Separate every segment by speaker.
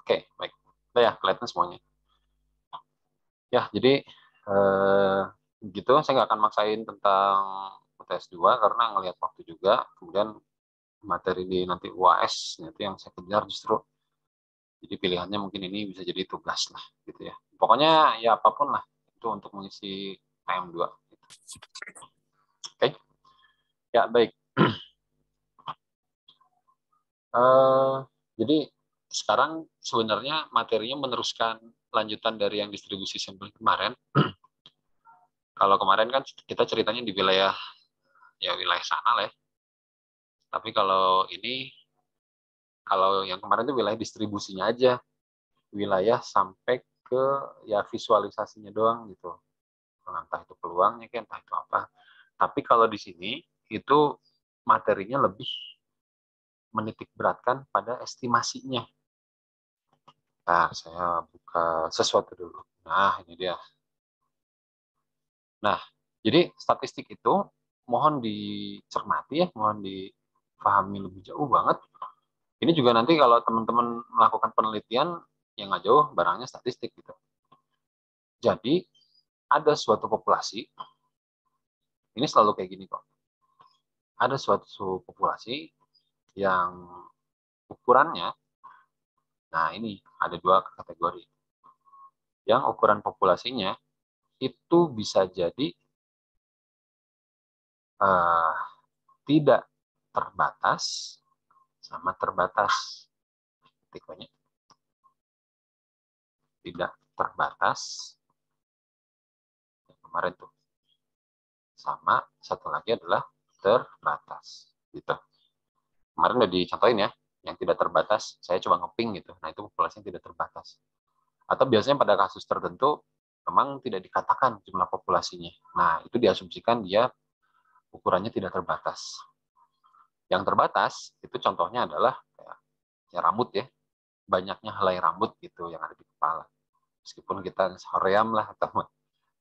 Speaker 1: Oke, baik. Udah ya, kelihatan semuanya. Ya, jadi gitu. Saya nggak akan maksain tentang UTS 2 karena ngelihat waktu juga. Kemudian materi di nanti UAS itu yang saya kejar justru. Jadi pilihannya mungkin ini bisa jadi tugas lah, gitu ya. Pokoknya ya apapun lah itu untuk mengisi PM2. Gitu. Oke, ya baik. Eh, jadi sekarang sebenarnya materinya meneruskan lanjutan dari yang distribusi sampel kemarin. Kalau kemarin kan kita ceritanya di wilayah wilayah sana lah ya. Tapi kalau yang kemarin itu wilayah distribusinya aja, wilayah sampai ke ya visualisasinya doang gitu. Entah itu peluangnya kan, entah itu apa. Tapi kalau di sini itu materinya lebih menitik beratkan pada estimasinya. Nah, saya buka sesuatu dulu. Nah, ini dia. Nah, jadi statistik itu mohon dicermati ya, mohon dipahami lebih jauh banget. Ini juga nanti kalau teman-teman melakukan penelitian yang nggak jauh, barangnya statistik gitu. Jadi ada suatu populasi, ini selalu kayak gini kok. Ada suatu populasi yang ukurannya, nah ini ada dua kategori. Yang ukuran populasinya itu bisa jadi uh, tidak terbatas sama terbatas. Tikanya tidak terbatas yang kemarin tuh, sama satu lagi adalah terbatas gitu. Kemarin udah dicontohin ya, yang tidak terbatas saya coba ngeping gitu, nah itu populasi yang tidak terbatas. Atau biasanya pada kasus tertentu memang tidak dikatakan jumlah populasinya, nah itu diasumsikan dia ukurannya tidak terbatas. Yang terbatas itu contohnya adalah ya rambut ya, banyaknya helai rambut gitu yang ada di kepala. Meskipun kita hoream lah atau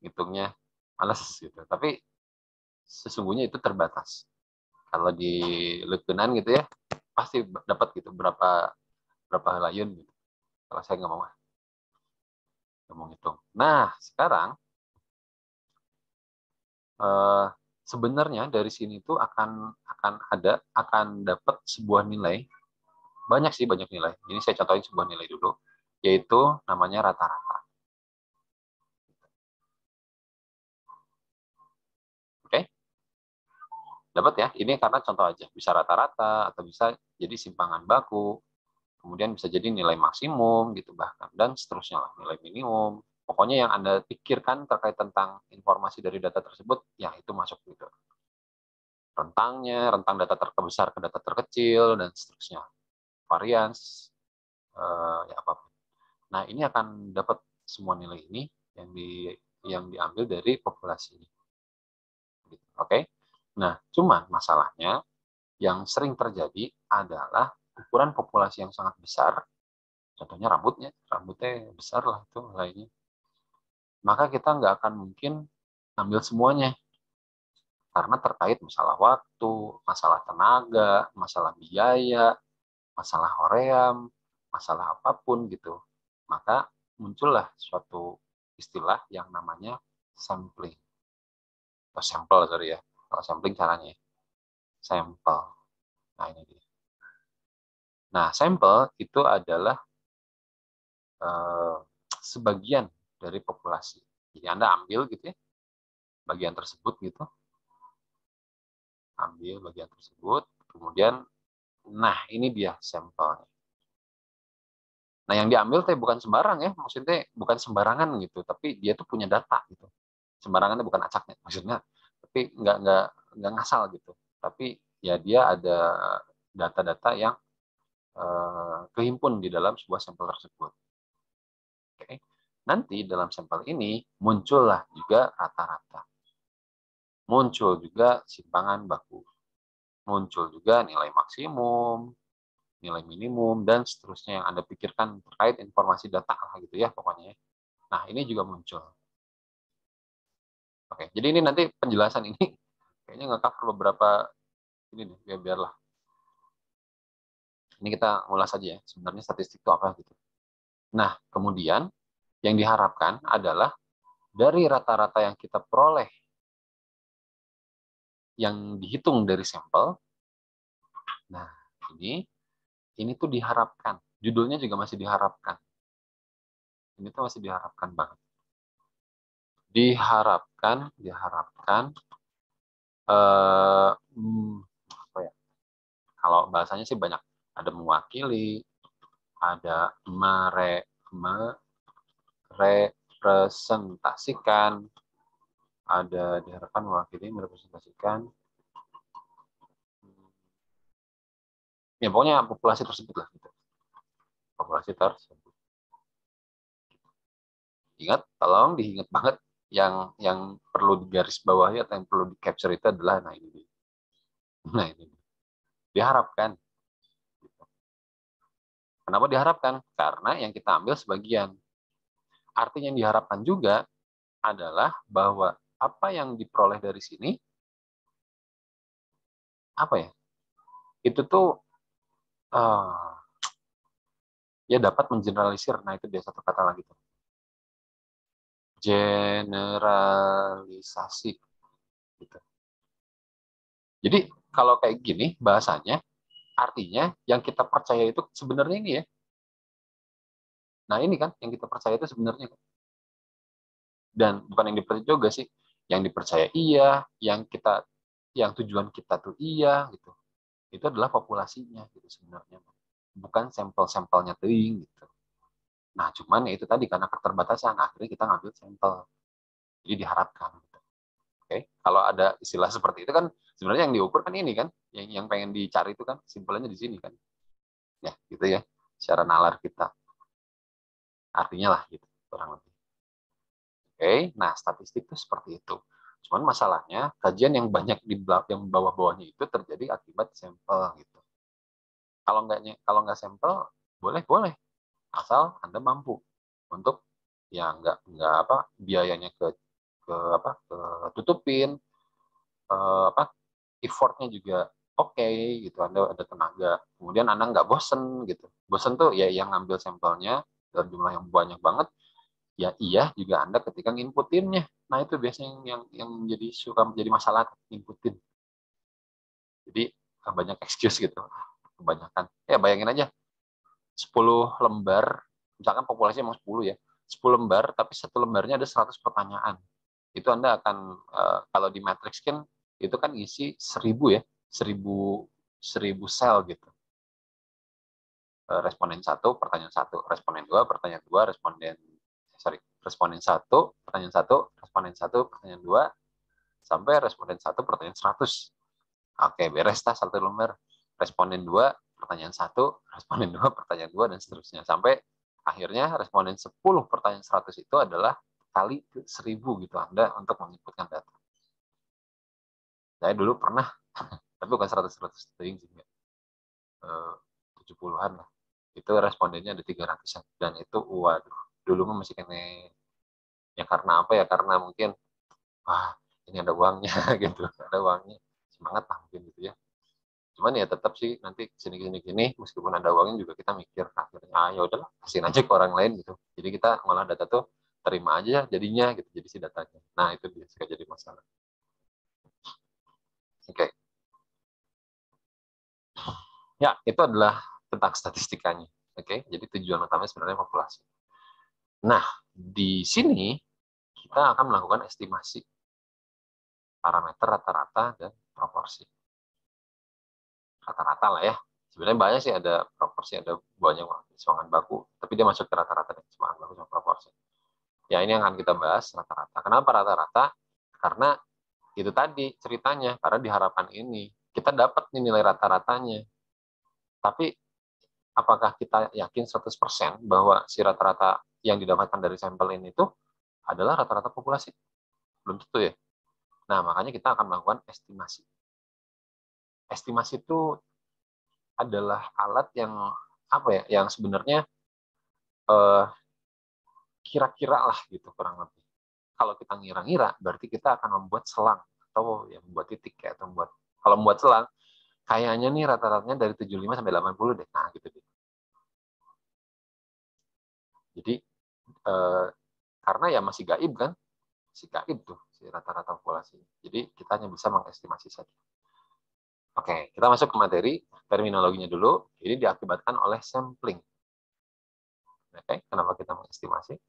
Speaker 1: hitungnya males gitu, tapi sesungguhnya itu terbatas. Kalau di letunan gitu ya pasti dapat gitu berapa berapa helayun gitu. Kalau saya nggak mau hitung. Nah sekarang eh, sebenarnya dari sini tuh akan dapat sebuah nilai, banyak sih, banyak nilai. Ini saya contohin sebuah nilai dulu, yaitu namanya rata-rata. Oke, dapat ya. Ini karena contoh aja, bisa rata-rata atau bisa jadi simpangan baku, kemudian bisa jadi nilai maksimum gitu bahkan, dan seterusnya lah, nilai minimum. Pokoknya yang Anda pikirkan terkait tentang informasi dari data tersebut, ya itu masuk gitu. Rentangnya, rentang data terbesar ke data terkecil, dan seterusnya. Varians, ya apapun. Nah, ini akan dapat semua nilai ini yang diambil dari populasi ini. Oke. Nah, cuman masalahnya yang sering terjadi adalah ukuran populasi yang sangat besar. Contohnya rambutnya besar lah itu lainnya. Maka kita nggak akan mungkin ambil semuanya karena terkait masalah waktu, masalah tenaga, masalah biaya, masalah hoream, masalah apapun gitu. Maka muncullah suatu istilah yang namanya sampling. Atau sampel, sorry ya. Kalau sampling caranya. Sampel. Nah, ini dia. Nah, sampel itu adalah eh, sebagian dari populasi. Jadi Anda ambil gitu ya, bagian tersebut gitu. Ambil bagian tersebut. Kemudian, nah ini dia sampelnya. Nah, yang diambil teh bukan sembarang ya, maksudnya bukan sembarangan gitu, tapi dia tuh punya data gitu. Sembarangannya bukan acaknya, maksudnya, tapi nggak ngasal gitu. Tapi ya dia ada data-data yang kehimpun di dalam sebuah sampel tersebut. Oke. Nanti dalam sampel ini muncullah juga rata-rata, muncul juga simpangan baku, muncul juga nilai maksimum, nilai minimum, dan seterusnya yang Anda pikirkan terkait informasi data lah gitu ya pokoknya. Nah, ini juga muncul. Oke, jadi ini nanti penjelasan ini kayaknya nge-cover beberapa ini nih, biarlah. Ini kita ulas aja ya, sebenarnya statistik itu apa gitu. Nah, kemudian yang diharapkan adalah dari rata-rata yang kita peroleh, yang dihitung dari sampel, nah ini tuh diharapkan. Judulnya juga masih diharapkan. Ini tuh masih diharapkan banget. Diharapkan, apa ya? Kalau bahasanya sih banyak. Ada mewakili, ada merepresentasikan, ada diharapkan mewakili, merepresentasikan. Ya pokoknya populasi tersebut lah. Gitu. Populasi tersebut. Ingat, tolong diingat banget yang perlu digaris bawahi atau yang perlu di capture itu adalah nah ini. Nah ini diharapkan. Kenapa diharapkan? Karena yang kita ambil sebagian. Artinya yang diharapkan juga adalah bahwa apa yang diperoleh dari sini, apa ya? Itu tuh ya dapat mengeneralisir. Nah itu dia satu kata lagi tuh. Generalisasi. Gitu. Jadi kalau kayak gini bahasanya, artinya yang kita percaya itu sebenarnya ini ya. Nah ini kan yang kita percaya itu sebenarnya. Dan bukan yang dipercaya juga sih. Yang dipercaya iya, yang tujuan kita tuh iya gitu. Itu adalah populasinya gitu sebenarnya. Bukan sampel-sampelnya teuing gitu. Nah, cuman ya itu tadi karena keterbatasan akhirnya kita ngambil sampel. Jadi diharapkan gitu. Oke. Kalau ada istilah seperti itu kan sebenarnya yang diukur kan ini kan, yang pengen dicari itu kan simpulannya di sini kan. Ya, gitu ya. Secara nalar kita. Artinya lah gitu, kurang lebih. Oke, nah statistik itu seperti itu. Cuman masalahnya kajian yang banyak di yang bawah-bawahnya itu terjadi akibat sampel gitu. Kalau nggak sampel boleh asal Anda mampu untuk ya nggak apa biayanya ke tutupin apa effortnya juga oke gitu. Anda ada tenaga. Kemudian Anda nggak bosen gitu. Bosen tuh ya yang ngambil sampelnya dalam jumlah yang banyak banget ya iya juga Anda ketika nginputinnya. Nah, itu biasanya yang suka menjadi masalah inputin. Jadi banyak excuse gitu. Kebanyakan. Ya bayangin aja 10 lembar, misalkan populasinya emang 10 ya. 10 lembar tapi satu lembarnya ada 100 pertanyaan. Itu Anda akan kalau di matrix kan itu kan isi 1000 ya. 1000 sel gitu. Responden 1, pertanyaan 1, responden 2, pertanyaan 2, responden 1, pertanyaan 1, responden 1, pertanyaan 2, sampai responden 1, pertanyaan 100. Oke, beres tas satu lembar. Responden 2, pertanyaan 1, responden 2, pertanyaan 2, dan seterusnya. Sampai akhirnya responden 10, pertanyaan 100 itu adalah kali 1000 gitu Anda untuk menginputkan data. Saya dulu pernah, tapi bukan 100-100 sih, 70-an lah. Itu respondennya ada 300-an. Dan itu, waduh, dulu masih kena, ya karena apa ya, karena mungkin, wah, ini ada uangnya, gitu. Ada uangnya, semangat lah mungkin gitu ya. Cuman ya tetap sih nanti sini meskipun ada uangnya juga kita mikir akhirnya ya udahlah kasihin aja ke orang lain gitu. Jadi kita ngolah data tuh terima aja jadinya gitu jadi si datanya. Nah itu bisa jadi masalah. Oke. Ya itu adalah tentang statistikanya. Oke. Jadi tujuan utamanya sebenarnya populasi. Nah di sini kita akan melakukan estimasi parameter rata-rata dan proporsi. Rata-rata lah ya. Sebenarnya banyak sih ada proporsi, ada banyak semangat baku, tapi dia masuk ke rata-rata dan semangat baku sama proporsi. Ya ini yang akan kita bahas rata-rata. Kenapa rata-rata? Karena itu tadi ceritanya, karena diharapkan ini. Kita dapat nih nilai rata-ratanya. Tapi apakah kita yakin 100% bahwa si rata-rata yang didapatkan dari sampel ini itu adalah rata-rata populasi? Belum tentu ya. Nah, makanya kita akan melakukan estimasi. Estimasi itu adalah alat yang apa ya? Yang sebenarnya kira-kira lah gitu kurang lebih. Kalau kita ngira-ngira, berarti kita akan membuat selang atau ya membuat titik kayak atau membuat kalau membuat selang kayaknya nih rata-ratanya dari 75 sampai 80 deh. Nah, gitu deh. Jadi karena ya masih gaib kan, si gaib tuh si rata-rata populasi. Jadi kita hanya bisa mengestimasi saja. Oke, kita masuk ke materi. Terminologinya dulu. Ini diakibatkan oleh sampling. Oke, kenapa kita mengestimasi?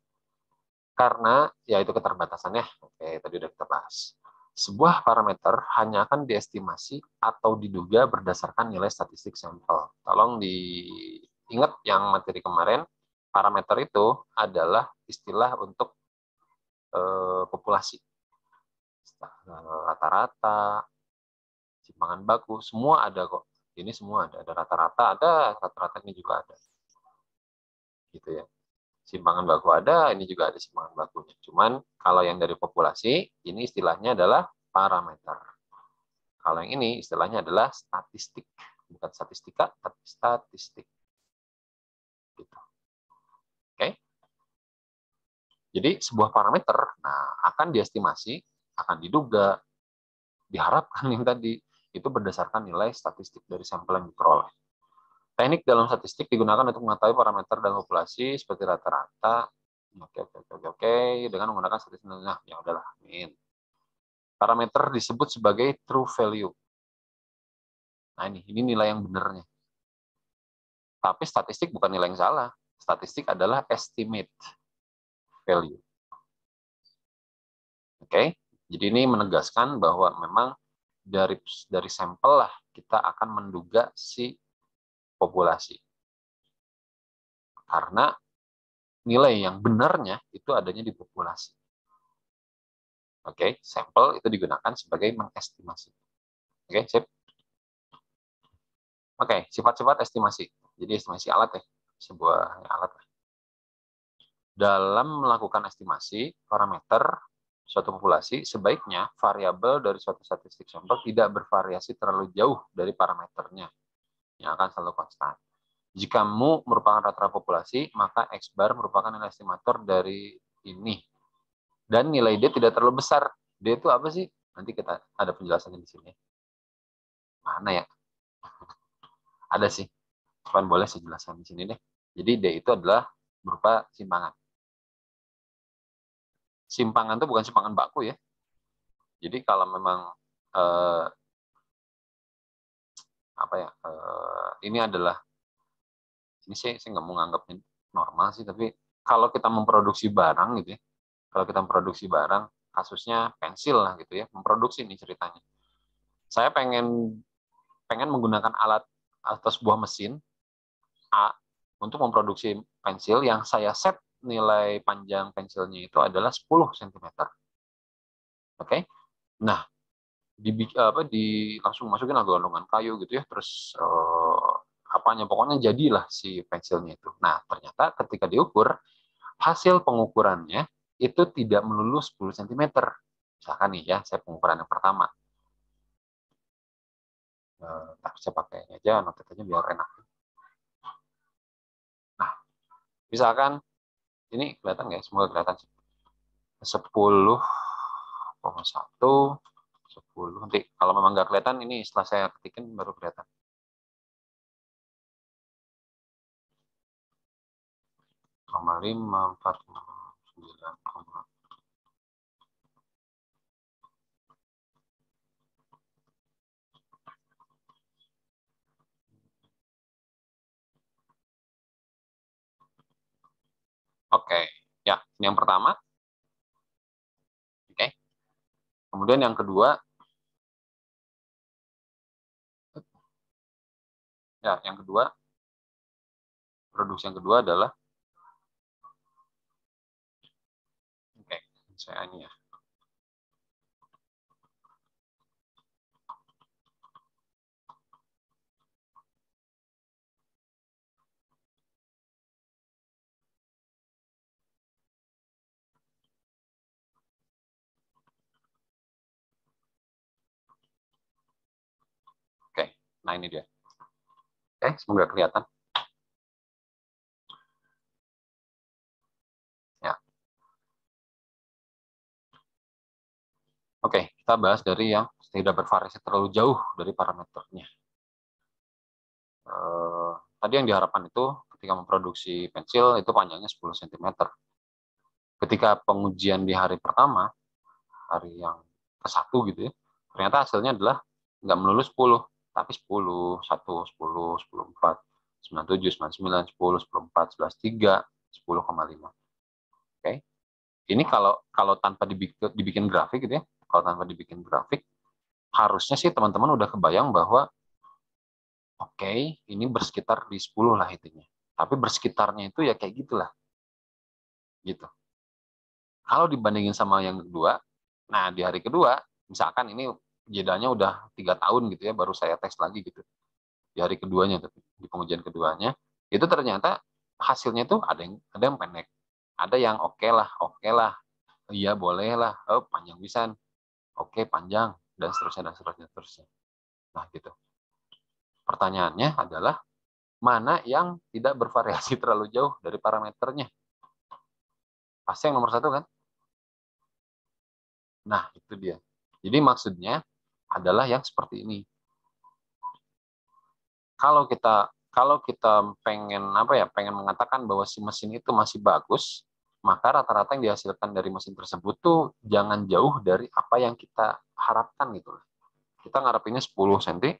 Speaker 1: Karena ya itu keterbatasannya. Oke, tadi udah kita bahas. Sebuah parameter hanya akan diestimasi atau diduga berdasarkan nilai statistik sampel. Tolong diingat yang materi kemarin, parameter itu adalah istilah untuk populasi. Rata-rata, simpangan baku, semua ada kok. Ini semua ada rata-rata, ada rata-rata ini juga ada. Gitu ya. Simpangan baku ada, ini juga ada simpangan bakunya. Cuman kalau yang dari populasi, ini istilahnya adalah parameter. Kalau yang ini istilahnya adalah statistik. Bukan statistika, tapi statistik. Gitu. Oke? Jadi sebuah parameter akan diestimasi, akan diduga, diharapkan yang tadi, itu berdasarkan nilai statistik dari sampel yang diperoleh. Teknik dalam statistik digunakan untuk mengetahui parameter dan populasi seperti rata-rata. Oke, dengan menggunakan statistik. Nah, ya udahlah, amin. Parameter disebut sebagai true value. Nah, ini nilai yang benarnya. Tapi statistik bukan nilai yang salah. Statistik adalah estimate value. Oke, jadi ini menegaskan bahwa memang dari sampel lah kita akan menduga si populasi. Karena nilai yang benarnya itu adanya di populasi. Oke, sampel itu digunakan sebagai mengestimasi. Oke, sip. Oke, sifat-sifat estimasi. Jadi estimasi alat ya, sebuah alat. Dalam melakukan estimasi parameter suatu populasi, sebaiknya variabel dari suatu statistik sampel tidak bervariasi terlalu jauh dari parameternya, yang akan selalu konstan. Jika mu merupakan rata-rata populasi, maka X bar merupakan nilai estimator dari ini. Dan nilai D tidak terlalu besar. D itu apa sih? Nanti kita ada penjelasannya di sini. Mana ya? Ada sih. Cuman boleh saya jelaskan di sini deh. Jadi D itu adalah berupa simpangan. Simpangan itu bukan simpangan baku ya. Jadi kalau memang ini adalah, ini saya nggak mau nganggapnya normal sih, tapi kalau kita memproduksi barang gitu ya, kalau kita memproduksi barang, kasusnya pensil lah gitu ya, memproduksi ini ceritanya. Saya pengen menggunakan alat atau sebuah mesin A untuk memproduksi pensil yang saya set nilai panjang pensilnya itu adalah 10 cm. Oke? Nah, langsung masukin gondongan kayu gitu ya, terus pokoknya jadilah si pensilnya itu. Nah, ternyata ketika diukur, hasil pengukurannya itu tidak melulu 10 cm. Misalkan nih ya, saya pengukuran yang pertama. Saya pakai aja, notatnya biar enak. Nah, misalkan, ini kelihatan nggak? Semoga kelihatan. 10,1, 10. Nanti kalau memang nggak kelihatan, ini setelah saya ketikin baru kelihatan. Koma 5, 4, 9, Oke, ya ini yang pertama. Oke, kemudian yang kedua, produksi yang kedua adalah, oke, saya ini ya. Oke, nah ini dia. Oke, semoga kelihatan. Ya. Oke, kita bahas dari yang tidak bervariasi terlalu jauh dari parameternya. Tadi yang diharapkan itu ketika memproduksi pensil itu panjangnya 10 cm. Ketika pengujian di hari pertama, hari yang ke-1 gitu ya, ternyata hasilnya adalah nggak melulu 10, tapi 10, 1, 10, 10, 4, 97, 99, 10, 10, 4, 11, 3, 10,5. Oke. Ini kalau tanpa dibikin grafik gitu ya, kalau tanpa dibikin grafik, harusnya sih teman-teman udah kebayang bahwa oke, ini bersekitar di 10 lah intinya. Tapi bersekitarnya itu ya kayak gitulah. Gitu. Kalau dibandingin sama yang kedua, nah di hari kedua, misalkan ini jedanya udah 3 tahun gitu ya, baru saya tes lagi gitu. Di hari keduanya, tapi di pengujian keduanya, itu ternyata hasilnya tuh ada yang pendek. Ada yang oke lah, iya boleh lah, oh, panjang pisan, oke panjang, dan seterusnya, dan seterusnya, dan seterusnya. Nah gitu. Pertanyaannya adalah, mana yang tidak bervariasi terlalu jauh dari parameternya? Pasti yang nomor 1 kan? Nah, itu dia. Jadi maksudnya adalah yang seperti ini. Kalau kita pengen mengatakan bahwa si mesin itu masih bagus, maka rata-rata yang dihasilkan dari mesin tersebut tuh jangan jauh dari apa yang kita harapkan gitu. Kita ngarepinnya 10 cm,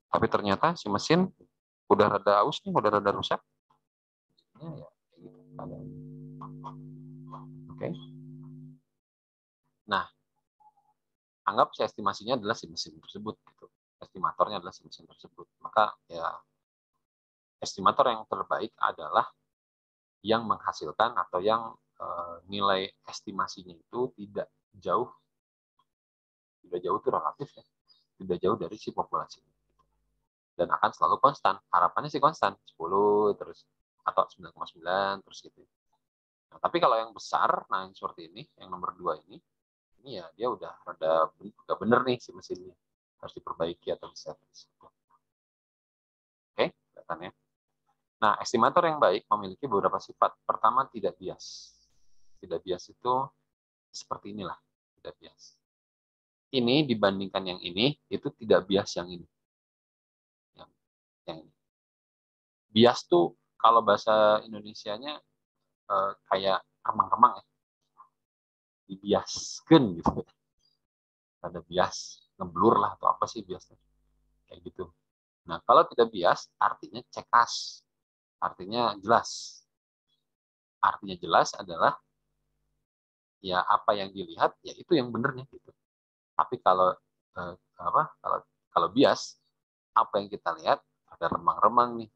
Speaker 1: tapi ternyata si mesin udah rada aus nih, udah rada rusak. Ya, gitu. Oke. Nah, anggap si estimasinya adalah si mesin tersebut gitu. Estimatornya adalah si mesin tersebut. Maka ya estimator yang terbaik adalah yang menghasilkan atau yang nilai estimasinya itu jauh tidak jauh itu relatif ya, tidak jauh dari si populasi dan akan selalu konstan. Harapannya sih konstan 10 terus atau 9,9 terus gitu. Nah, tapi kalau yang besar, nah yang seperti ini, yang nomor 2 ini ya dia udah bener nih si mesinnya, harus diperbaiki atau diservis. Oke, kelihatannya. Nah, estimator yang baik memiliki beberapa sifat. Pertama, tidak bias. Tidak bias itu seperti inilah, tidak bias. Ini dibandingkan yang ini, itu tidak bias yang ini. Yang ini. Bias tuh kalau bahasa Indonesianya kayak remang-remang ya. Dibiaskan gitu. Ada bias, ngeblur lah atau apa sih biasnya. Kayak gitu. Nah, kalau tidak bias, artinya cekas. Artinya jelas. Artinya jelas adalah ya apa yang dilihat ya itu yang benernya gitu. Tapi kalau kalau bias, apa yang kita lihat ada remang-remang nih.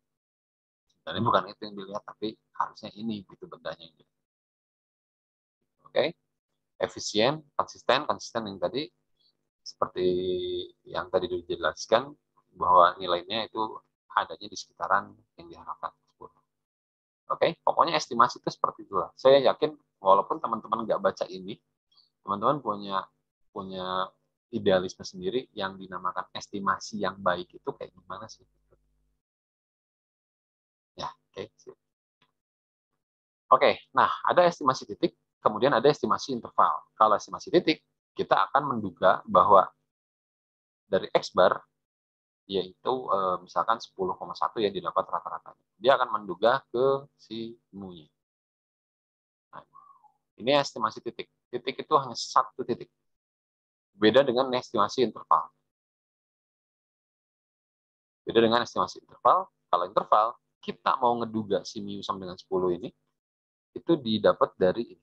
Speaker 1: Dan ini bukan itu yang dilihat, tapi harusnya ini gitu bendanya. Oke, efisien, konsisten yang tadi seperti yang tadi dijelaskan bahwa nilainya itu adanya di sekitaran yang diharapkan. Oke, pokoknya estimasi itu seperti itulah. Saya yakin walaupun teman-teman nggak baca ini, teman-teman punya punya idealisme sendiri yang dinamakan estimasi yang baik itu kayak gimana sih? Ya, oke. Oke, nah ada estimasi titik, kemudian ada estimasi interval. Kalau estimasi titik, kita akan menduga bahwa dari X bar, yaitu misalkan 10,1 yang didapat rata-ratanya. Dia akan menduga ke si mu-nya. Nah, ini estimasi titik. Titik itu hanya satu titik. Beda dengan estimasi interval. Beda dengan estimasi interval. Kalau interval, kita mau ngeduga si mu sama dengan 10 ini, itu didapat dari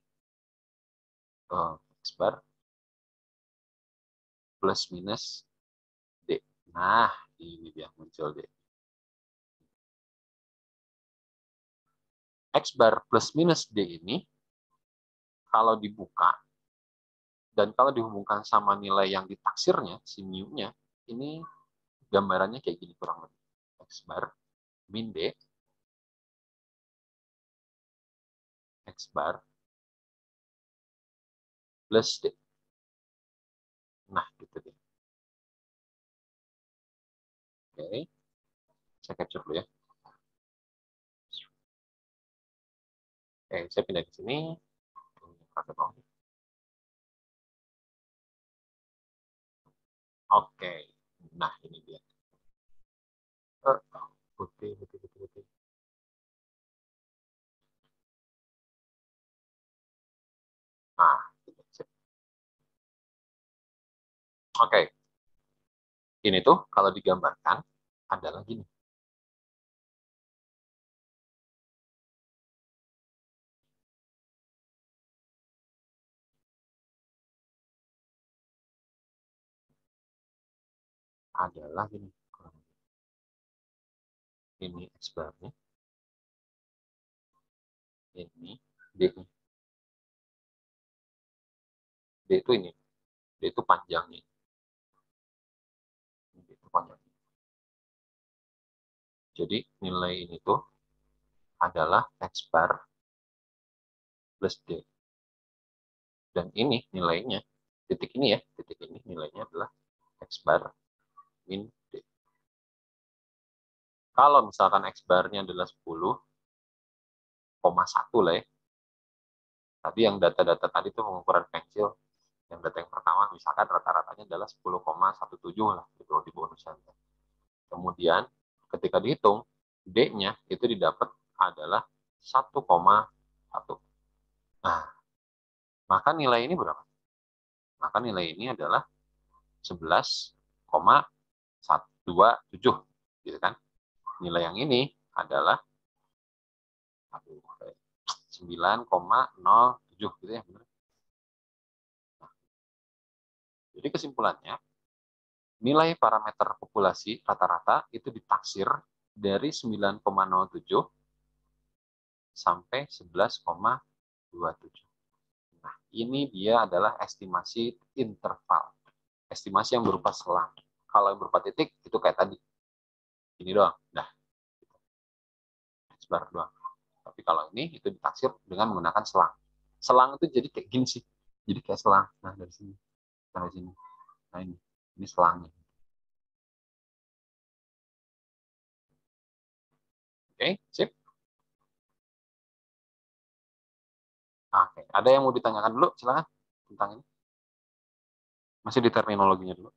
Speaker 1: X bar plus minus D. Nah, ini dia muncul D. X bar plus minus D ini, kalau dibuka, dan kalau dihubungkan sama nilai yang ditaksirnya, si mu-nya, ini gambarannya kayak gini kurang lebih. X bar min D, X bar plus D. Nah, gitu deh. Oke, saya capture dulu ya. Oke, saya pindah ke sini. Oke, nah ini dia. Putih, putih, putih, putih. Oke. Ini tuh kalau digambarkan adalah gini. Adalah gini. Ini X barnya. Ini D. D itu ini. D itu panjangnya. D itu panjangnya. Jadi nilai ini tuh adalah X bar plus D. Dan ini nilainya, titik ini ya, titik ini nilainya adalah X bar min D. Kalau misalkan X barnya adalah 10,1 lah ya. Tadi yang data-data tadi itu pengukuran pensil. Yang data yang pertama misalkan rata-ratanya adalah 10,17 lah gitu di bonusan. Kemudian ketika dihitung D-nya itu didapat adalah 1,1. Nah, maka nilai ini berapa? Maka nilai ini adalah 11,127 gitu kan. Nilai yang ini adalah 9,07 gitu ya, benar. Jadi kesimpulannya, nilai parameter populasi rata-rata itu ditaksir dari 9,07 sampai 11,27. Nah, ini dia adalah estimasi interval. Estimasi yang berupa selang. Kalau yang berupa titik, itu kayak tadi. Ini doang. Nah, sebar doang. Tapi kalau ini, itu ditaksir dengan menggunakan selang. Selang itu jadi kayak gini sih. Jadi kayak selang. Nah, dari sini. Sampai sini. Nah, ini. Ini selangnya. Oke, sip. Oke, ada yang mau ditanyakan dulu? Silakan tentang ini. Masih di terminologinya dulu.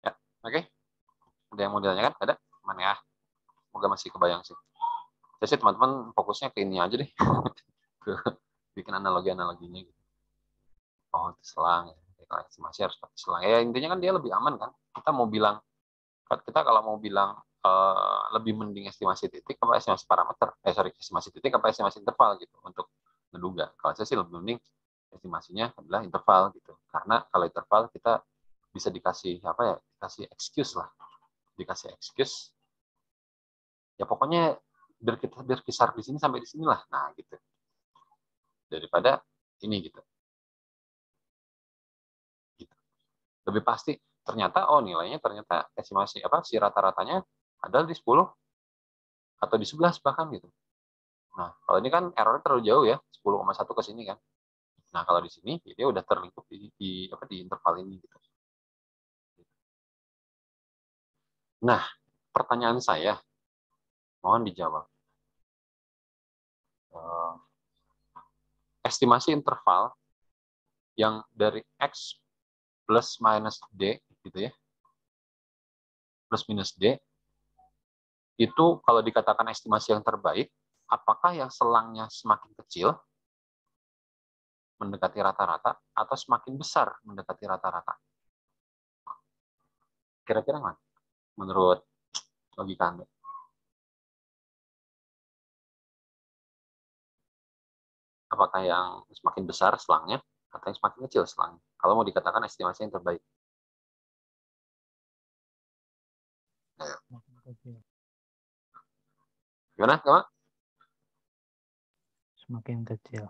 Speaker 1: Ya, oke. Ada yang mau ditanyakan? Ada? Mana ya? Semoga masih kebayang sih. Saya sih teman-teman fokusnya ke ini aja deh. Ke bikin analogi-analoginya gitu. Oh, itu selang. Ya. Kalau estimasi harus pakai selang. Ya, intinya kan dia lebih aman kan. Kita kalau mau bilang lebih mending estimasi titik apa estimasi parameter. Estimasi titik apa estimasi interval gitu untuk menduga. Kalau saya sih lebih mending estimasinya adalah interval gitu. Karena kalau interval kita bisa dikasih apa ya? Dikasih excuse lah. Dikasih excuse. Ya pokoknya berkisar di sini sampai di sinilah. Nah, gitu. Daripada ini gitu. Gitu. Lebih pasti ternyata nilainya ternyata estimasi apa si rata-ratanya adalah di 10 atau di 11 bahkan gitu. Nah, kalau ini kan errornya terlalu jauh ya, 10,1 ke sini kan. Nah, kalau di sini ya dia udah terlingkup di interval ini gitu. Nah, pertanyaan saya mohon dijawab. Estimasi interval yang dari X plus minus D gitu ya. Plus minus D itu kalau dikatakan estimasi yang terbaik, apakah yang selangnya semakin kecil mendekati rata-rata atau semakin besar mendekati rata-rata? Kira-kira mana? Menurut logika Anda? Apakah yang semakin besar selangnya atau yang semakin kecil selangnya? Kalau mau dikatakan estimasi yang terbaik. Ayo. Gimana, Kak?
Speaker 2: Semakin kecil.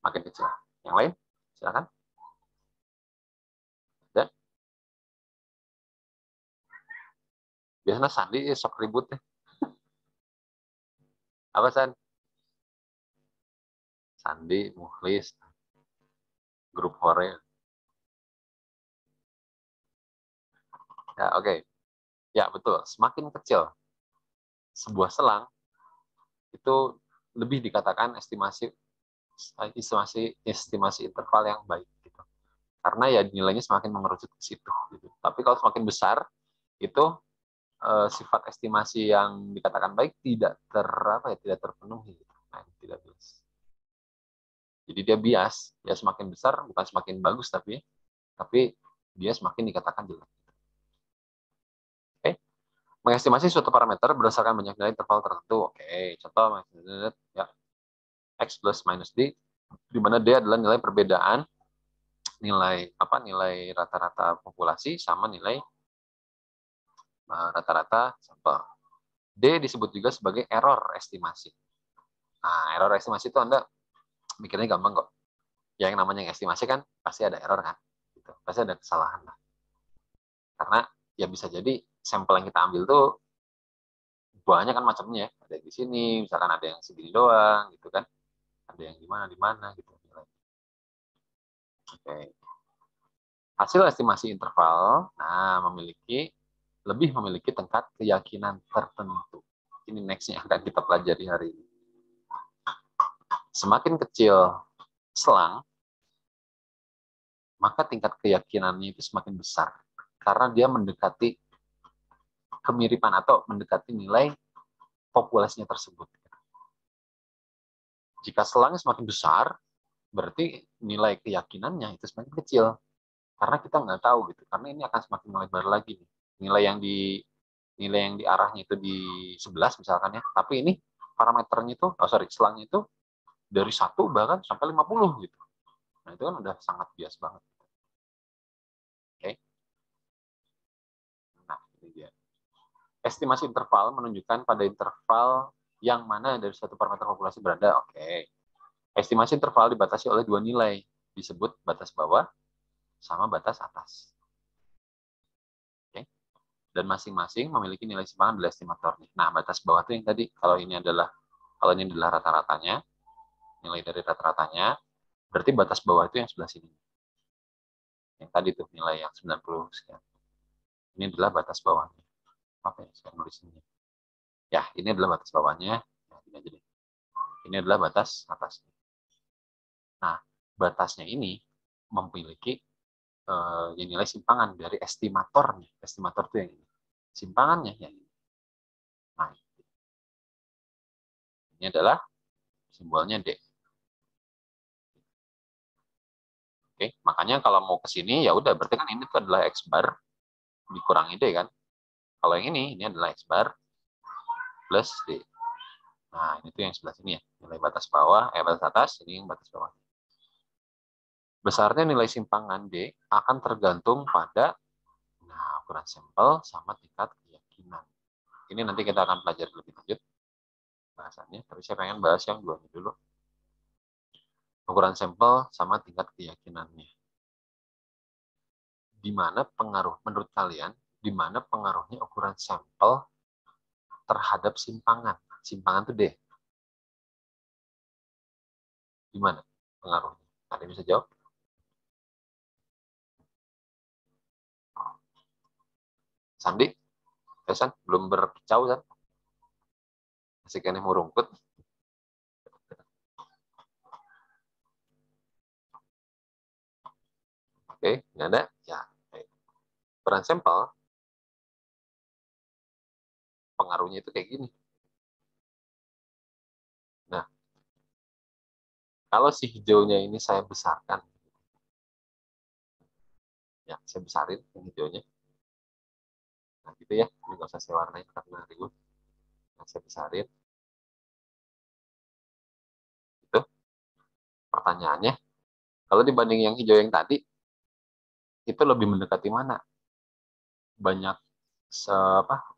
Speaker 1: Makin kecil. Yang lain? Silakan. Dan biasanya Sandi sok ribut ya. Apa San? Sandi, Mukhlis, grup Hore. Ya, oke. Ya, betul. Semakin kecil. sebuah selang itu lebih dikatakan estimasi interval yang baik gitu. Karena ya nilainya semakin mengerucut ke situ gitu. Tapi kalau semakin besar itu sifat estimasi yang dikatakan baik tidak tidak terpenuhi gitu. Nah, tidak bias. Jadi dia bias, dia semakin besar bukan semakin bagus tapi dia semakin dikatakan jelek. Oke. Mengestimasi suatu parameter berdasarkan banyak nilai interval tertentu. Oke, contoh ya X plus minus D, di mana D adalah nilai perbedaan nilai rata-rata populasi sama nilai rata-rata sampel. D disebut juga sebagai error estimasi. Nah, error estimasi itu Anda mikirnya gampang kok. Ya, yang namanya estimasi kan pasti ada error kan, gitu. Pasti ada kesalahan lah. Karena ya bisa jadi sampel yang kita ambil tuh banyak kan macamnya. Ada di sini, misalkan ada yang segini doang, gitu kan. Ada yang di mana gitu. Oke. Hasil estimasi interval, lebih memiliki tingkat keyakinan tertentu. Ini next-nya akan kita pelajari hari ini. Semakin kecil selang, maka tingkat keyakinannya itu semakin besar. Karena dia mendekati kemiripan atau mendekati nilai populasinya tersebut. Jika selangnya semakin besar, berarti nilai keyakinannya itu semakin kecil. Karena kita nggak tahu gitu. Karena ini akan semakin melebar lagi. Nilai yang di arahnya itu di 11 misalkan ya. Tapi ini parameternya itu, selangnya itu dari 1 bahkan sampai 50 gitu. Nah, itu kan udah sangat bias banget. Oke. Nah, ini dia. Estimasi interval menunjukkan pada interval yang mana dari suatu parameter populasi berada. Oke. Estimasi interval dibatasi oleh dua nilai, disebut batas bawah sama batas atas. Oke. Dan masing-masing memiliki nilai simpangan dari estimator. Nah, batas bawah itu yang tadi, kalau ini adalah rata-ratanya, nilai dari rata-ratanya, berarti batas bawah itu yang sebelah sini. Yang tadi tuh nilai yang 90 sekian. Ini adalah batas bawahnya. Apa ya, saya nulis ini. Ya, ini adalah batas bawahnya. Nah, ini aja deh. Ini adalah batas atasnya. Nah, batasnya ini memiliki nilai simpangan dari estimatornya. Estimator itu yang ini. Simpangannya yang ini. Nah, ini adalah simbolnya D. Oke, makanya kalau mau ke sini ya udah berarti kan ini tuh adalah X bar dikurangi D kan. Kalau yang ini adalah X bar plus D. Nah, ini tuh yang sebelah sini ya. Nilai batas bawah, batas atas, ini yang batas bawah. Besarnya nilai simpangan D akan tergantung pada ukuran sampel sama tingkat keyakinan. Ini nanti kita akan pelajari lebih lanjut bahasannya, tapi saya pengen bahas yang dua ini dulu. Ukuran sampel sama tingkat keyakinannya. Di mana pengaruh menurut kalian? Di mana pengaruhnya ukuran sampel terhadap simpangan? Simpangan itu D. Di mana pengaruhnya? Ada yang bisa jawab? Sandi? Pesan? Belum berkicau kan? Masih kena mau rumput. Oke, nggak ada? Ya. Ukuran sampel pengaruhnya itu kayak gini. Nah, kalau si hijaunya ini saya besarkan, ya saya besarin yang hijaunya. Nah, gitu ya. Ini nggak usah saya warnain karena ribut. Nah, saya besarin. Itu pertanyaannya. Kalau dibanding yang hijau yang tadi, itu lebih mendekati mana? Banyak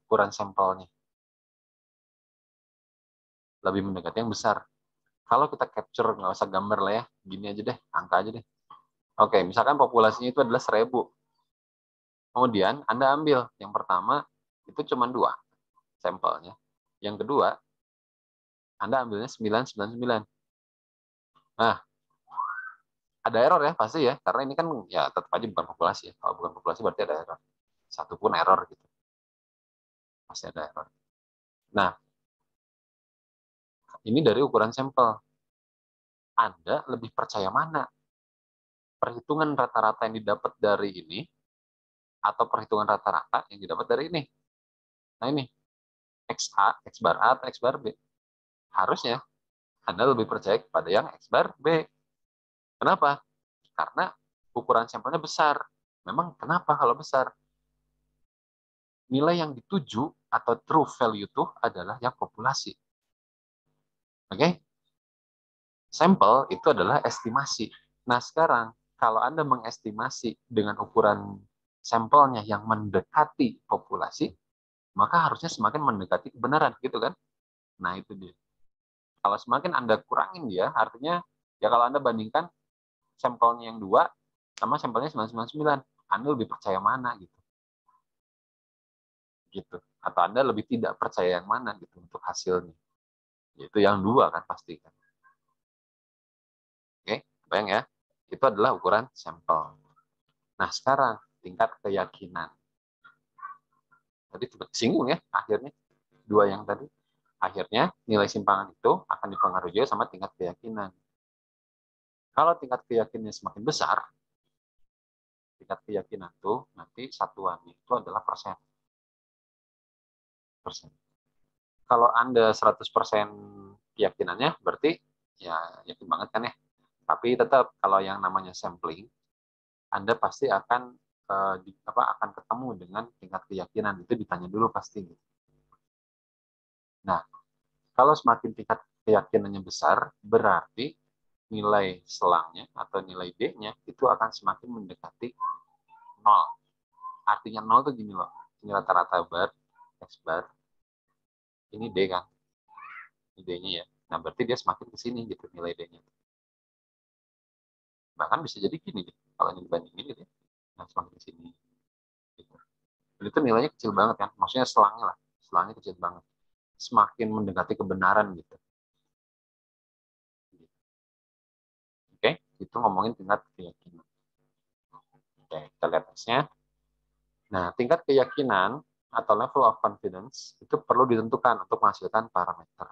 Speaker 1: ukuran sampelnya. Lebih mendekati yang besar. Kalau kita capture, nggak usah gambar lah ya. Gini aja deh, angka aja deh. Oke, misalkan populasinya itu adalah 1000. Kemudian Anda ambil yang pertama, itu cuma 2 sampelnya. Yang kedua, Anda ambilnya 999. Nah, ada error ya, pasti ya. Karena ini kan ya tetap aja bukan populasi ya. Kalau bukan populasi berarti ada error. Satu pun error gitu. Pasti ada error. Nah, ini dari ukuran sampel. Anda lebih percaya mana? Perhitungan rata-rata yang didapat dari ini atau perhitungan rata-rata yang didapat dari ini? Nah ini, X bar A atau X bar B? Harusnya Anda lebih percaya kepada yang X bar B. Kenapa? Karena ukuran sampelnya besar. Memang kenapa kalau besar? Nilai yang dituju atau true value itu adalah yang populasi. Oke? Sampel itu adalah estimasi. Nah, sekarang kalau Anda mengestimasi dengan ukuran sampelnya yang mendekati populasi, maka harusnya semakin mendekati kebenaran, gitu kan? Nah, itu dia. Kalau semakin Anda kurangin dia, artinya ya kalau Anda bandingkan sampelnya yang 2 sama sampelnya 999, Anda lebih percaya mana gitu. Gitu. Atau Anda lebih tidak percaya yang mana gitu untuk hasilnya. Yaitu yang 2 kan pasti kan. Oke, bayang ya. Itu adalah ukuran sampel. Nah, sekarang tingkat keyakinan. Tadi singgung ya akhirnya. 2 yang tadi. Akhirnya nilai simpangan itu akan dipengaruhi juga sama tingkat keyakinan. Kalau tingkat keyakinannya semakin besar, tingkat keyakinan itu nanti satuannya itu adalah persen. Kalau Anda 100% keyakinannya, berarti ya yakin banget kan ya. Tapi tetap kalau yang namanya sampling, Anda pasti akan akan ketemu dengan tingkat keyakinan. Itu ditanya dulu pasti. Nah, kalau semakin tingkat keyakinannya besar, berarti nilai selangnya atau nilai D-nya itu akan semakin mendekati 0. Artinya 0 itu gini loh. Ini rata-rata bar, X bar. Ini D kan. Ini D-nya ya. Nah, berarti dia semakin ke sini gitu nilai D-nya. Bahkan bisa jadi gini deh. Kalau ini dibandingin gitu ya. Nah, semakin ke sini. Gitu. Dan itu nilainya kecil banget kan. Maksudnya selangnya lah. Selangnya kecil banget. Semakin mendekati kebenaran gitu. Oke, itu ngomongin tingkat keyakinan. Oke, kita lihat tesnya. Nah, tingkat keyakinan atau level of confidence itu perlu ditentukan untuk menghasilkan parameter.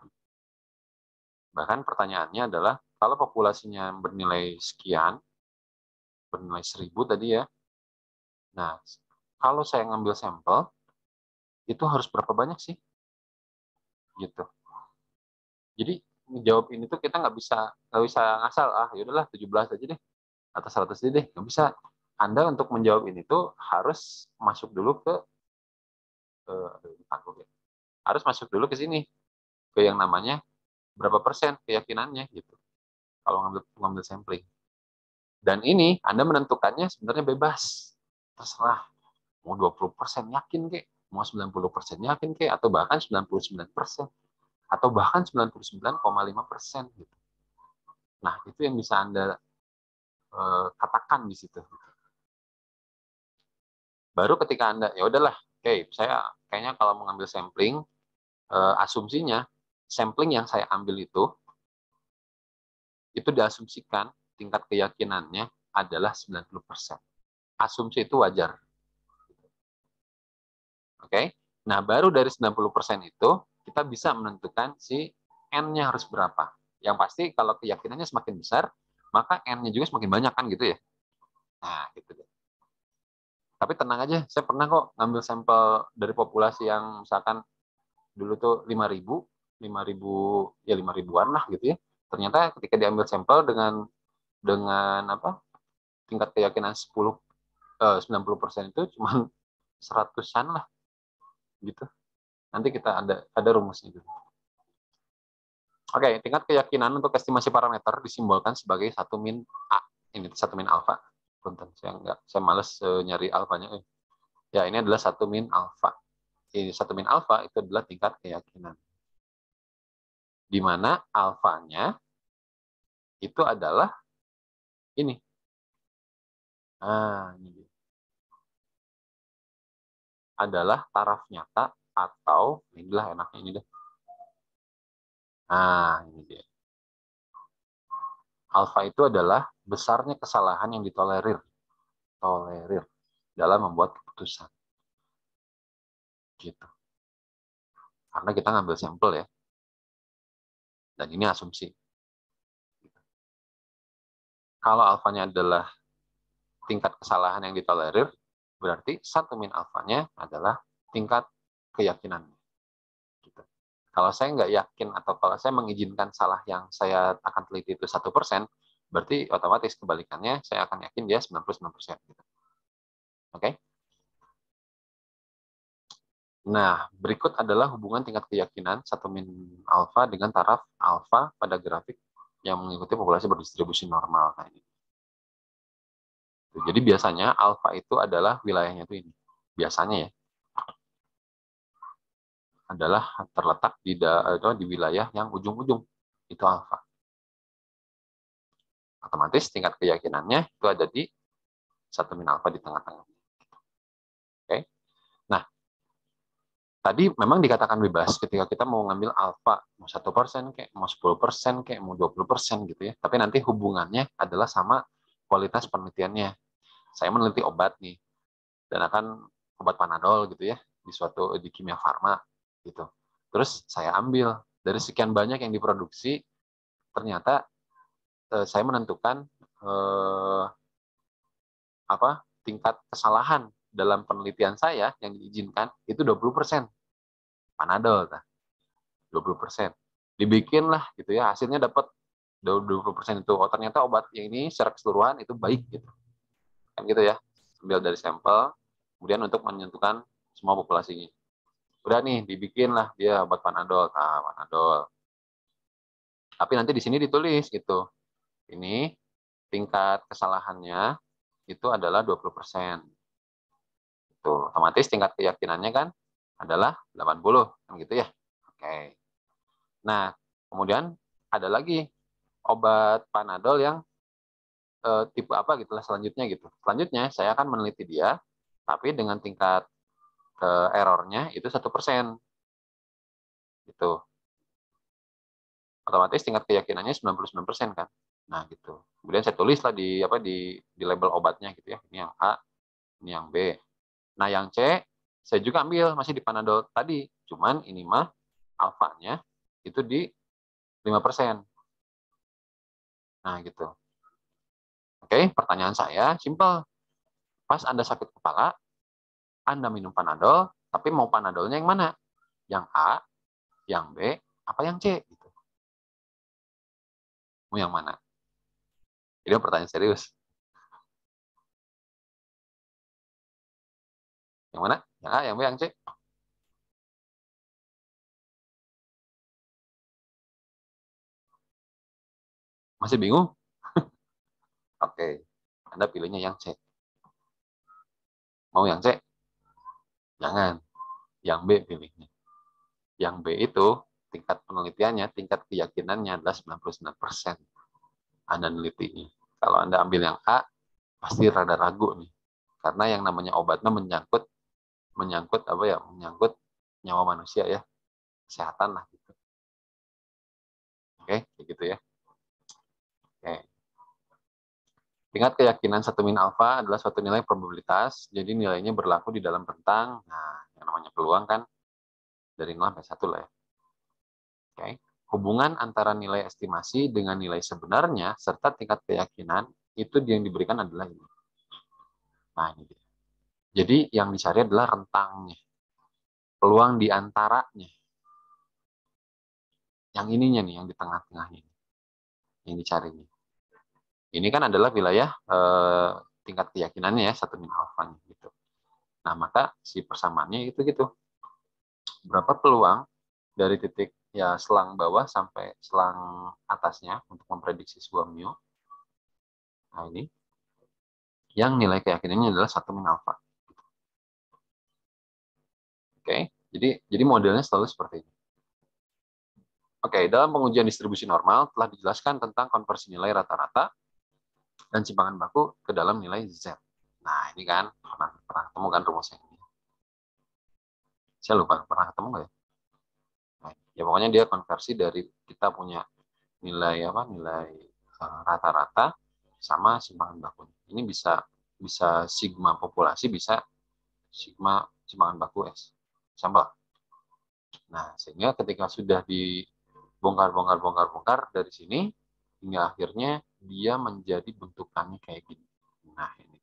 Speaker 1: Bahkan pertanyaannya adalah, kalau populasinya bernilai sekian, bernilai 1000 tadi ya, nah, kalau saya ngambil sampel, itu harus berapa banyak sih? Gitu. Jadi, menjawab ini tuh kita nggak bisa ngasal, ya udahlah 17 aja deh, atau 100 aja deh, nggak bisa. Anda untuk menjawab ini tuh harus masuk dulu harus masuk dulu ke sini, ke yang namanya berapa persen keyakinannya gitu kalau ngambil sampling. Dan ini Anda menentukannya sebenarnya bebas. Terserah. Mau 20% yakin kek, mau 90% yakin kek, atau bahkan 99%, atau bahkan 99,5% gitu. Nah, itu yang bisa Anda katakan di situ. Baru ketika Anda, ya udahlah, oke, saya kayaknya kalau mengambil sampling, asumsinya sampling yang saya ambil itu diasumsikan tingkat keyakinannya adalah 90%. Asumsi itu wajar. Oke. Nah, baru dari 90% itu kita bisa menentukan si N-nya harus berapa. Yang pasti kalau keyakinannya semakin besar, maka N-nya juga semakin banyak kan gitu ya. Nah, gitu deh. Tapi tenang aja, saya pernah kok ngambil sampel dari populasi yang misalkan dulu tuh 5.000, 5.000 ya 5.000-an lah gitu ya. Ternyata ketika diambil sampel dengan apa? Tingkat keyakinan 90% itu cuma 100-an lah gitu. Nanti kita ada rumusnya gitu. Oke, tingkat keyakinan untuk estimasi parameter disimbolkan sebagai 1 min A. Ini 1 min alfa. Punten, saya males nyari alfanya. Ya, ini adalah 1 min alfa. Ini 1 min alfa itu adalah tingkat keyakinan. Di mana alfanya itu adalah ini. Ini dia. Adalah taraf nyata atau inilah enaknya ini deh. Ini dia. Alfa itu adalah besarnya kesalahan yang ditolerir dalam membuat keputusan. Gitu. Karena kita ngambil sampel ya. Dan ini asumsi. Kalau alfanya adalah tingkat kesalahan yang ditolerir, berarti 1 min alfanya adalah tingkat keyakinannya. Gitu. Kalau saya nggak yakin atau kalau saya mengizinkan salah yang saya akan teliti itu 1%, berarti otomatis kebalikannya saya akan yakin dia 99%. Gitu. Oke? Nah, berikut adalah hubungan tingkat keyakinan 1 min alfa dengan taraf alfa pada grafik yang mengikuti populasi berdistribusi normal. Nah, ini. Jadi biasanya alfa itu adalah wilayahnya itu ini. Biasanya ya. Adalah terletak di wilayah yang ujung-ujung. Itu alfa. Otomatis tingkat keyakinannya itu ada di 1 min alfa di tengah-tengah. Oke. Nah, tadi memang dikatakan bebas ketika kita mau ngambil alfa, mau 1% kayak, mau 10% kayak, mau 20% gitu ya. Tapi nanti hubungannya adalah sama kualitas penelitiannya. Saya meneliti obat nih, dan akan obat Panadol gitu ya, di Kimia Farma gitu. Terus saya ambil dari sekian banyak yang diproduksi, ternyata saya menentukan tingkat kesalahan dalam penelitian saya yang diizinkan itu 20%. Panadol, 20%. Dibikinlah gitu ya, hasilnya dapat 20% itu. Oh, ternyata obat yang ini secara keseluruhan itu baik gitu. Kan gitu ya. Ambil dari sampel, kemudian untuk menentukan semua populasinya. Udah nih, dibikinlah dia obat Panadol. Nah, Panadol. Tapi nanti di sini ditulis gitu. Ini tingkat kesalahannya itu adalah 20%. Itu otomatis tingkat keyakinannya kan adalah 80, kan gitu ya. Oke. Nah, kemudian ada lagi obat Panadol yang tipe apa gitu lah selanjutnya gitu. Selanjutnya saya akan meneliti dia, tapi dengan tingkat errornya itu 1%. Gitu. Otomatis tingkat keyakinannya 99% kan. Nah, gitu. Kemudian saya tulis lah di label obatnya gitu ya. Ini yang A, ini yang B. Nah, yang C saya juga ambil masih di Panadol tadi. Cuman ini mah alfanya itu di 5%. Nah, gitu. Oke, pertanyaan saya simpel. Pas Anda sakit kepala, Anda minum Panadol, tapi mau Panadolnya yang mana? Yang A, yang B, apa yang C? Gitu. Mau yang mana? Ini pertanyaan serius. Yang mana? Yang A, yang B, yang C? Masih bingung? Oke, Anda pilihnya yang C. Mau yang C? Jangan. Yang B pilihnya. Yang B itu tingkat penelitiannya, tingkat keyakinannya adalah 99%. Anda nelitinya. Kalau Anda ambil yang A, pasti rada ragu nih. Karena yang namanya obatnya menyangkut nyawa manusia ya, kesehatan lah gitu. Oke, kayak gitu ya. Oke. Tingkat keyakinan 1 min alfa adalah suatu nilai probabilitas, jadi nilainya berlaku di dalam rentang, nah yang namanya peluang kan dari 0 sampai 1 lah ya. Oke. Hubungan antara nilai estimasi dengan nilai sebenarnya serta tingkat keyakinan itu yang diberikan adalah ini. Nah, ini dia. Jadi yang dicari adalah rentangnya, peluang di antaranya. Yang ininya nih, yang di tengah-tengahnya, yang dicari nih. Ini kan adalah wilayah tingkat keyakinannya ya, 1 min alfa gitu. Nah, maka si persamaannya itu gitu. Berapa peluang dari titik ya selang bawah sampai selang atasnya untuk memprediksi sebuah mu. Nah, ini yang nilai keyakinannya adalah 1 min alfa. Oke, jadi modelnya selalu seperti ini. Oke, dalam pengujian distribusi normal telah dijelaskan tentang konversi nilai rata-rata dan simpangan baku ke dalam nilai Z. Nah, ini kan pernah ketemu kan rumusnya ini. Saya lupa, pernah ketemu nggak ya? Nah, ya pokoknya dia konversi dari kita punya nilai rata-rata sama simpangan baku. Ini bisa sigma populasi, bisa sigma simpangan baku S. Sampel. Nah, sehingga ketika sudah bongkar dari sini hingga akhirnya dia menjadi bentukannya kayak gini. Nah, ini.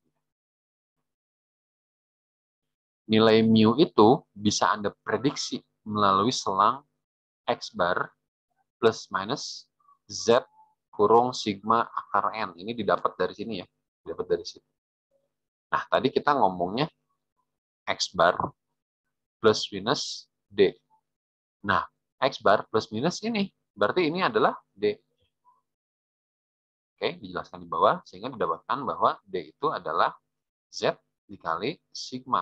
Speaker 1: Nilai mu itu bisa Anda prediksi melalui selang X bar plus minus Z kurung sigma akar N. Ini didapat dari sini ya. Didapat dari sini. Nah, tadi kita ngomongnya X bar plus minus D. Nah, X bar plus minus ini. Berarti ini adalah D. Oke, dijelaskan di bawah. Sehingga didapatkan bahwa D itu adalah Z dikali sigma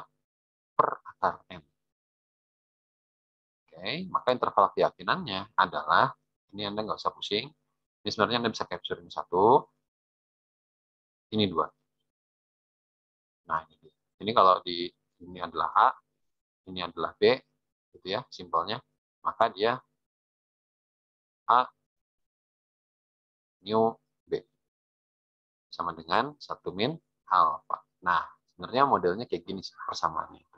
Speaker 1: per akar N. Oke, maka interval keyakinannya adalah, ini Anda nggak usah pusing, ini sebenarnya Anda bisa capture ini satu, ini dua. Nah, ini kalau ini adalah A, ini adalah B, gitu ya, simpelnya, maka dia A mu B sama dengan 1 min alfa. Nah, sebenarnya modelnya kayak gini sih persamaannya.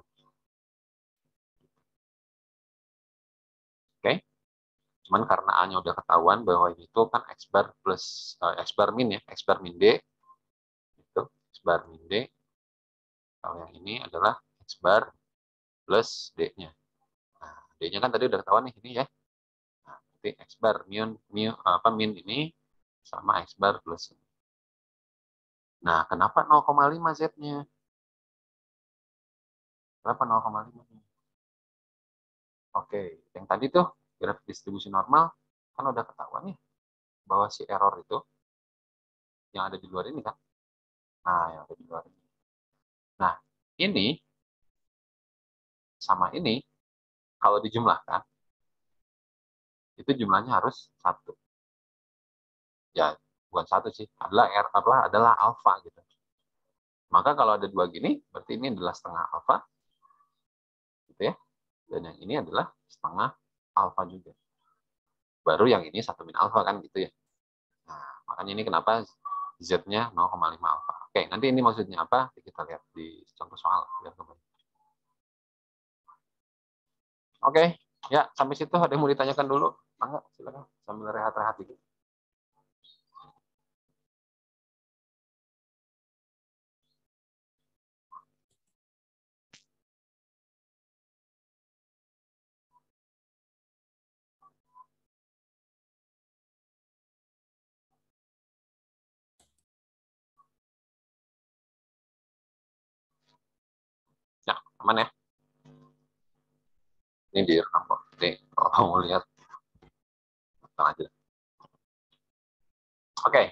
Speaker 1: Oke, cuman karena A-nya udah ketahuan bahwa ini tuh kan X bar plus X bar min ya, X bar min D, itu X bar min D. Kalau yang ini adalah X bar plus D-nya. Nah, D-nya kan tadi udah ketahuan nih, ini ya. Nah, berarti X bar min ini sama X bar plus ini. Nah, kenapa 0,5 Z-nya? Kenapa 0,5? Oke, yang tadi tuh grafik distribusi normal kan udah ketahuan nih bahwa si error itu yang ada di luar ini kan. Nah, yang ada di luar ini. Nah, ini sama ini kalau dijumlahkan itu jumlahnya harus 1. Ya, bukan 1 sih, adalah alfa gitu. Maka kalau ada 2 gini, berarti ini adalah setengah alfa, gitu ya. Dan yang ini adalah setengah alfa juga. Baru yang ini 1 min alfa kan gitu ya. Nah, makanya ini kenapa Z-nya 0,5 alfa. Oke, nanti ini maksudnya apa? Kita lihat di contoh soal. Oke, ya sampai situ ada yang mau ditanyakan dulu? Mangga, silakan sambil rehat-rehat dikit. Ya, aman ya? Ini direkam kok. Jadi, kalau kamu mau lihat, tenang aja. Oke,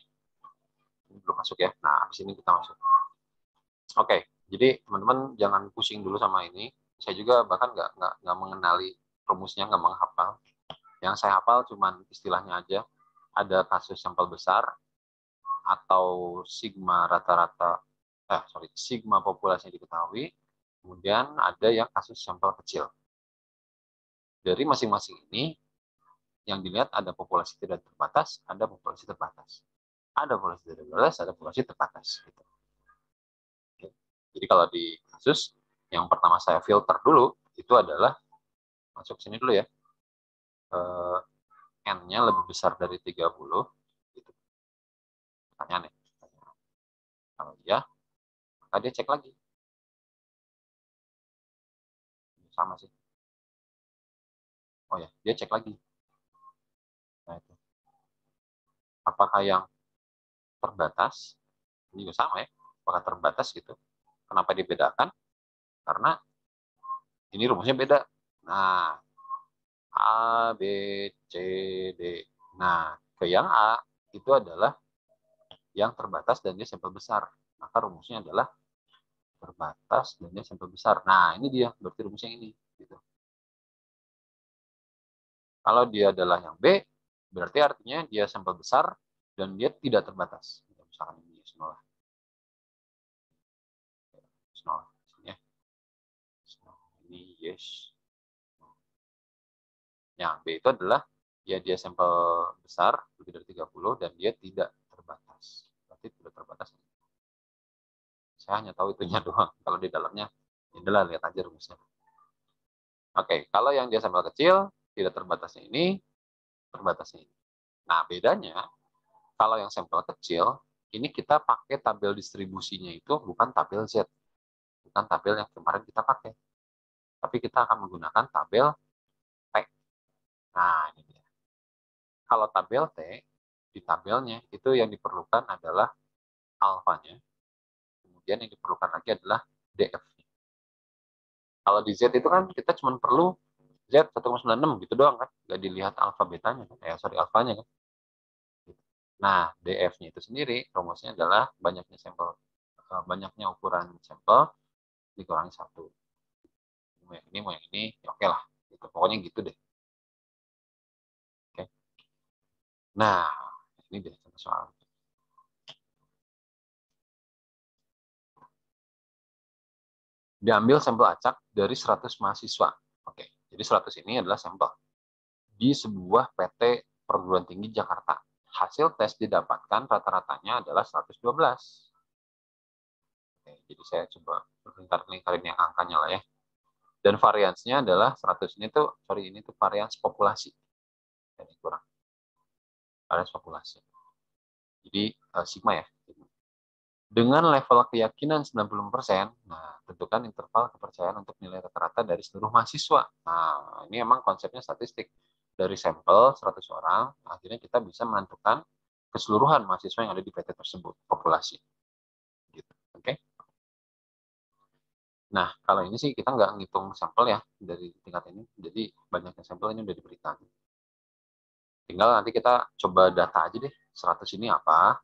Speaker 1: ini belum masuk ya. Nah, habis ini kita masuk. Oke, jadi teman-teman jangan pusing dulu sama ini. Saya juga bahkan nggak mengenali rumusnya, nggak menghafal. Yang saya hafal cuma istilahnya aja. Ada kasus sampel besar atau sigma rata-rata, sigma populasi yang diketahui. Kemudian ada yang kasus sampel kecil. Dari masing-masing ini yang dilihat ada populasi tidak terbatas, ada populasi terbatas. Ada populasi tidak terbatas, ada populasi terbatas. Gitu. Jadi kalau di kasus yang pertama saya filter dulu, itu adalah, masuk sini dulu ya, N-nya lebih besar dari 30. Gitu. Pertanyaan ya. Kalau iya, maka dia cek lagi. Sama sih. Oh ya, dia cek lagi. Nah, itu. Apakah yang terbatas? Ini juga sama ya. Apakah terbatas gitu? Kenapa dibedakan? Karena ini rumusnya beda. Nah, A, B, C, D. Nah, ke yang A itu adalah yang terbatas dan dia sampel besar. Maka rumusnya adalah terbatas dan dia sampel besar. Nah, ini dia berarti rumusnya ini. Gitu. Kalau dia adalah yang B, berarti artinya dia sampel besar dan dia tidak terbatas. Misalkan ini semua. Semua. Ya. Ini yes. Yang B itu adalah ya dia sampel besar lebih dari 30 dan dia tidak terbatas. Berarti tidak terbatas. Saya hanya tahu itunya doang. Kalau di dalamnya, ya adalah lihat aja rumusnya. Oke, kalau yang dia sampel kecil, tidak terbatasnya ini, terbatasnya ini. Nah, bedanya kalau yang sampel kecil, ini kita pakai tabel distribusinya itu bukan tabel Z. Bukan tabel yang kemarin kita pakai. Tapi kita akan menggunakan tabel T. Nah, ini dia. Kalau tabel T, di tabelnya itu yang diperlukan adalah alfanya. Kemudian yang diperlukan lagi adalah DF-nya. Kalau di Z itu kan kita cuma perlu Z 1,96 gitu doang kan. Nggak dilihat alfa betanya. Alfanya kan. Nah, DF-nya itu sendiri rumusnya adalah banyaknya ukuran sampel dikurangi 1. Mau yang ini, ya oke lah. Gitu. Pokoknya gitu deh. Oke. Nah, ini deh soal. Diambil sampel acak dari 100 mahasiswa. Oke, jadi 100 ini adalah sampel di sebuah PT perguruan tinggi Jakarta. Hasil tes didapatkan rata-ratanya adalah 112. Oke, jadi saya coba lingkarin yang angkanya lah ya. Dan variansnya adalah 100 ini tuh, ini tuh varians populasi. Jadi kurang. Varians populasi. Jadi sigma ya. Dengan level keyakinan 90%, nah tentukan interval kepercayaan untuk nilai rata-rata dari seluruh mahasiswa. Nah, ini emang konsepnya statistik. Dari sampel 100 orang, akhirnya kita bisa menentukan keseluruhan mahasiswa yang ada di PT tersebut, populasi. Gitu. Oke. Nah, kalau ini sih kita nggak ngitung sampel ya dari tingkat ini. Jadi banyaknya sampel ini udah diberikan. Tinggal nanti kita coba data aja deh. 100 ini apa,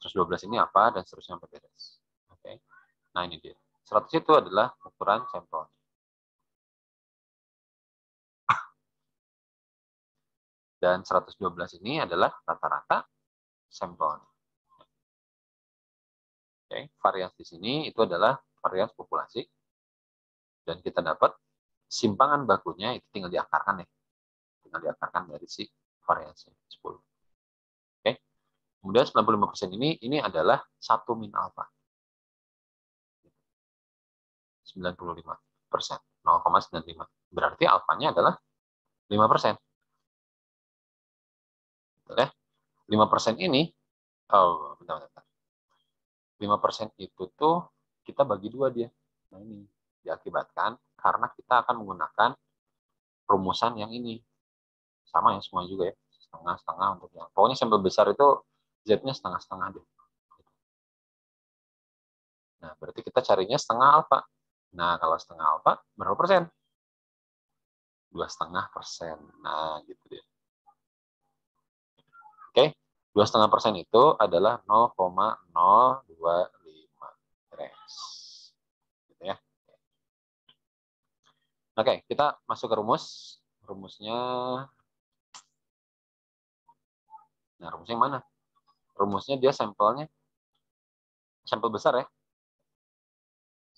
Speaker 1: 112 ini apa, dan seterusnya sampai beres. Oke. Nah, ini dia. 100 itu adalah ukuran sampel. Dan 112 ini adalah rata-rata sampel. Oke. Varians di sini itu adalah varians populasi. Dan kita dapat simpangan bakunya itu tinggal diakarkan ya. Tinggal diakarkan dari si variansnya 10. Oke. Kemudian 95% ini adalah 1 min alfa. 95%. 0,95. Berarti alfanya adalah 5%. Betul ya? 5% ini, oh, bentar. 5% itu tuh kita bagi dua dia. Nah, ini diakibatkan karena kita akan menggunakan rumusan yang ini. Sama ya semua juga ya. Setengah-setengah untuk yang. Pokoknya sampel besar itu Z-nya setengah-setengah deh. Nah, berarti kita carinya setengah alfa. Nah, kalau setengah alfa, berapa persen? 2,5%. Nah, gitu deh. Oke, 2,5% itu adalah 0,025 res. Gitu ya. Oke, kita masuk ke rumus. Rumusnya, nah rumusnya yang mana? Rumusnya dia sampel besar ya.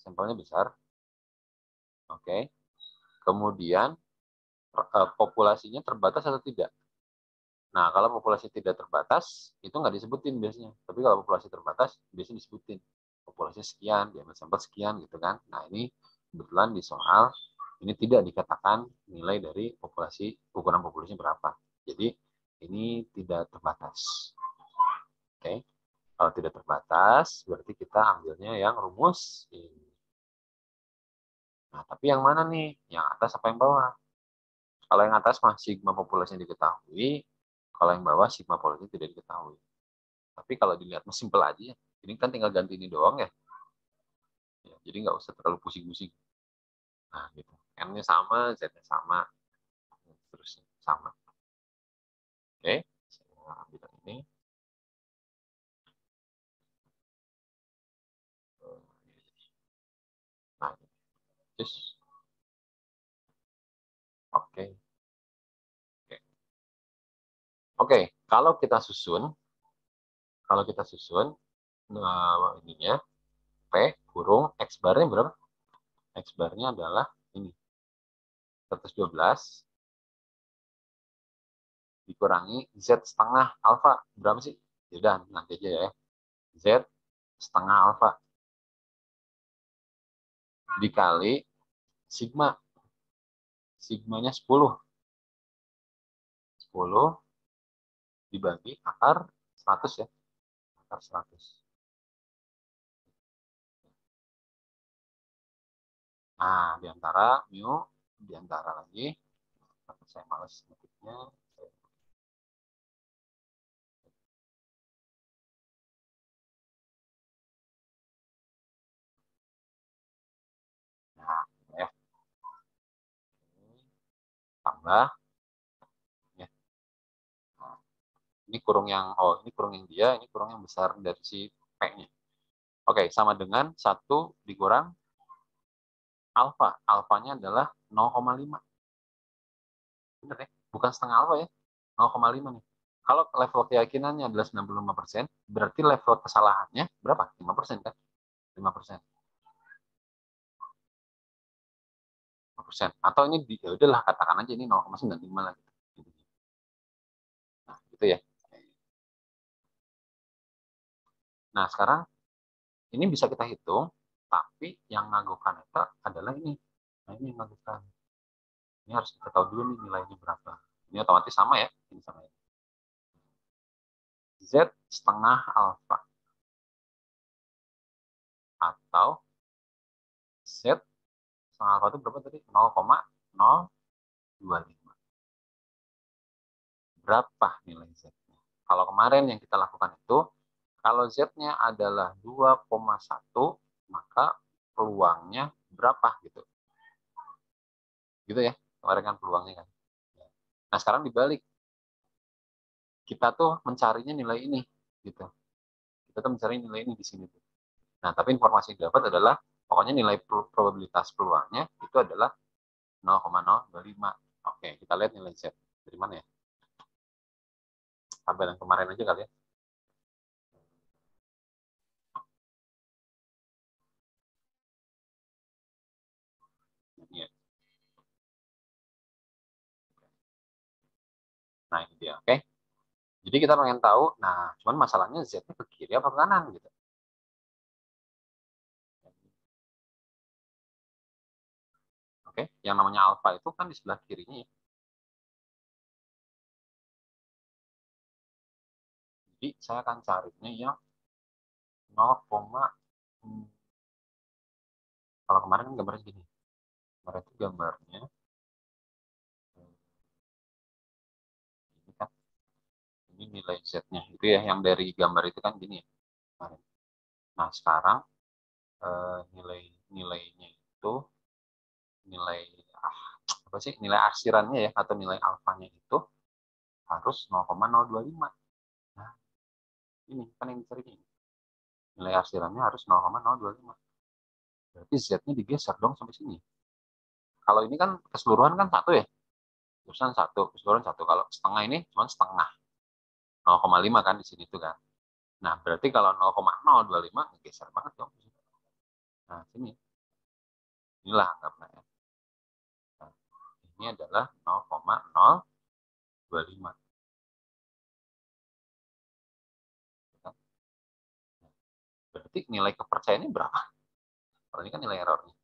Speaker 1: Sampelnya besar. Oke. Kemudian populasinya terbatas atau tidak? Nah, kalau populasi tidak terbatas, itu nggak disebutin biasanya. Tapi kalau populasi terbatas, biasanya disebutin. Populasi sekian, diambil sampel sekian, gitu kan. Nah, ini kebetulan di soal, ini tidak dikatakan nilai dari ukuran populasinya berapa. Jadi, ini tidak terbatas. Oke. Kalau tidak terbatas, berarti kita ambilnya yang rumus ini. Nah, tapi yang mana nih? Yang atas apa yang bawah? Kalau yang atas mah sigma populasinya diketahui, kalau yang bawah sigma populasinya tidak diketahui. Tapi kalau dilihat simpel aja, ini kan tinggal ganti ini doang ya. Jadi nggak usah terlalu pusing-pusing. Nah, gitu. N-nya sama, Z-nya sama, terus sama. Oke, saya ambil ini. Nah, just oke. Oke. Oke, kalau kita susun, nah, ininya P kurung X barnya berapa? X barnya adalah ini 112 dikurangi Z setengah alfa. Berapa sih? Yaudah, nanti aja ya. Z setengah alfa dikali sigma. Sigmanya 10. 10 dibagi akar 100 ya. Akar 100. Nah, diantara mu, diantara lagi, saya males ngetiknya. Nah, ya. Tambah. Ya. Nah, ini kurung yang, ini kurung yang dia, ini kurung yang besar dari si P-nya. Oke, sama dengan 1 dikurang alfa. Alfanya adalah 0,5. Benar ya? Bukan setengah alfa ya. 0,5 nih. Kalau level keyakinannya adalah 95%, berarti level kesalahannya berapa? 5% kan? 5%. 5%. Atau ini ya udahlah katakan aja ini 0,95 lah gitu. Nah, gitu ya. Nah, sekarang ini bisa kita hitung, tapi yang ngagukan itu adalah ini. Nah, ini yang ngagukan. Ini harus kita tahu dulu nih nilainya berapa. Ini otomatis sama ya. Ini sama ya. Z setengah alfa. Atau Z setengah alfa itu berapa tadi? 0,025. Berapa nilai Z-nya? Kalau kemarin yang kita lakukan itu, kalau Z-nya adalah 2,1, maka peluangnya berapa gitu. Gitu ya, kemarin kan peluangnya kan. Nah, sekarang dibalik. Kita tuh mencarinya nilai ini gitu. Kita tuh mencari nilai ini di sini tuh. Nah, tapi informasi yang didapat adalah pokoknya nilai probabilitas peluangnya itu adalah 0,025. Oke, kita lihat nilai Z. Dari mana ya? Tabel yang kemarin aja kali ya. Ini ya. Nah, ini dia. Oke. Jadi kita pengen tahu, nah, cuman masalahnya Z-nya ke kiri apa ke kanan gitu. Oke, yang namanya alfa itu kan di sebelah kirinya ya. Jadi saya akan carinya yang 0, kalau kemarin kan gambarnya gini. Kemarin itu gambarnya ini kan, ini nilai Z-nya. Itu ya yang dari gambar itu kan gini ya. Kemarin. Nah, sekarang nilainya itu nilai apa sih? Nilai arsirannya ya atau nilai alfanya itu harus 0,025. Nah, ini kan yang dicari ini. Nilai arsirannya harus 0,025. Berarti Z-nya digeser dong sampai sini. Kalau ini kan keseluruhan kan 1 ya. Terusan 1, keseluruhan 1. Kalau setengah ini cuma setengah. 0,5 kan di sini tuh kan. Nah, berarti kalau 0,025 geser banget dong. Nah, sini. Inilah anggapnya. Nah, ini adalah 0,025. Berarti nilai kepercayaannya berapa? Kalau ini kan nilai errornya.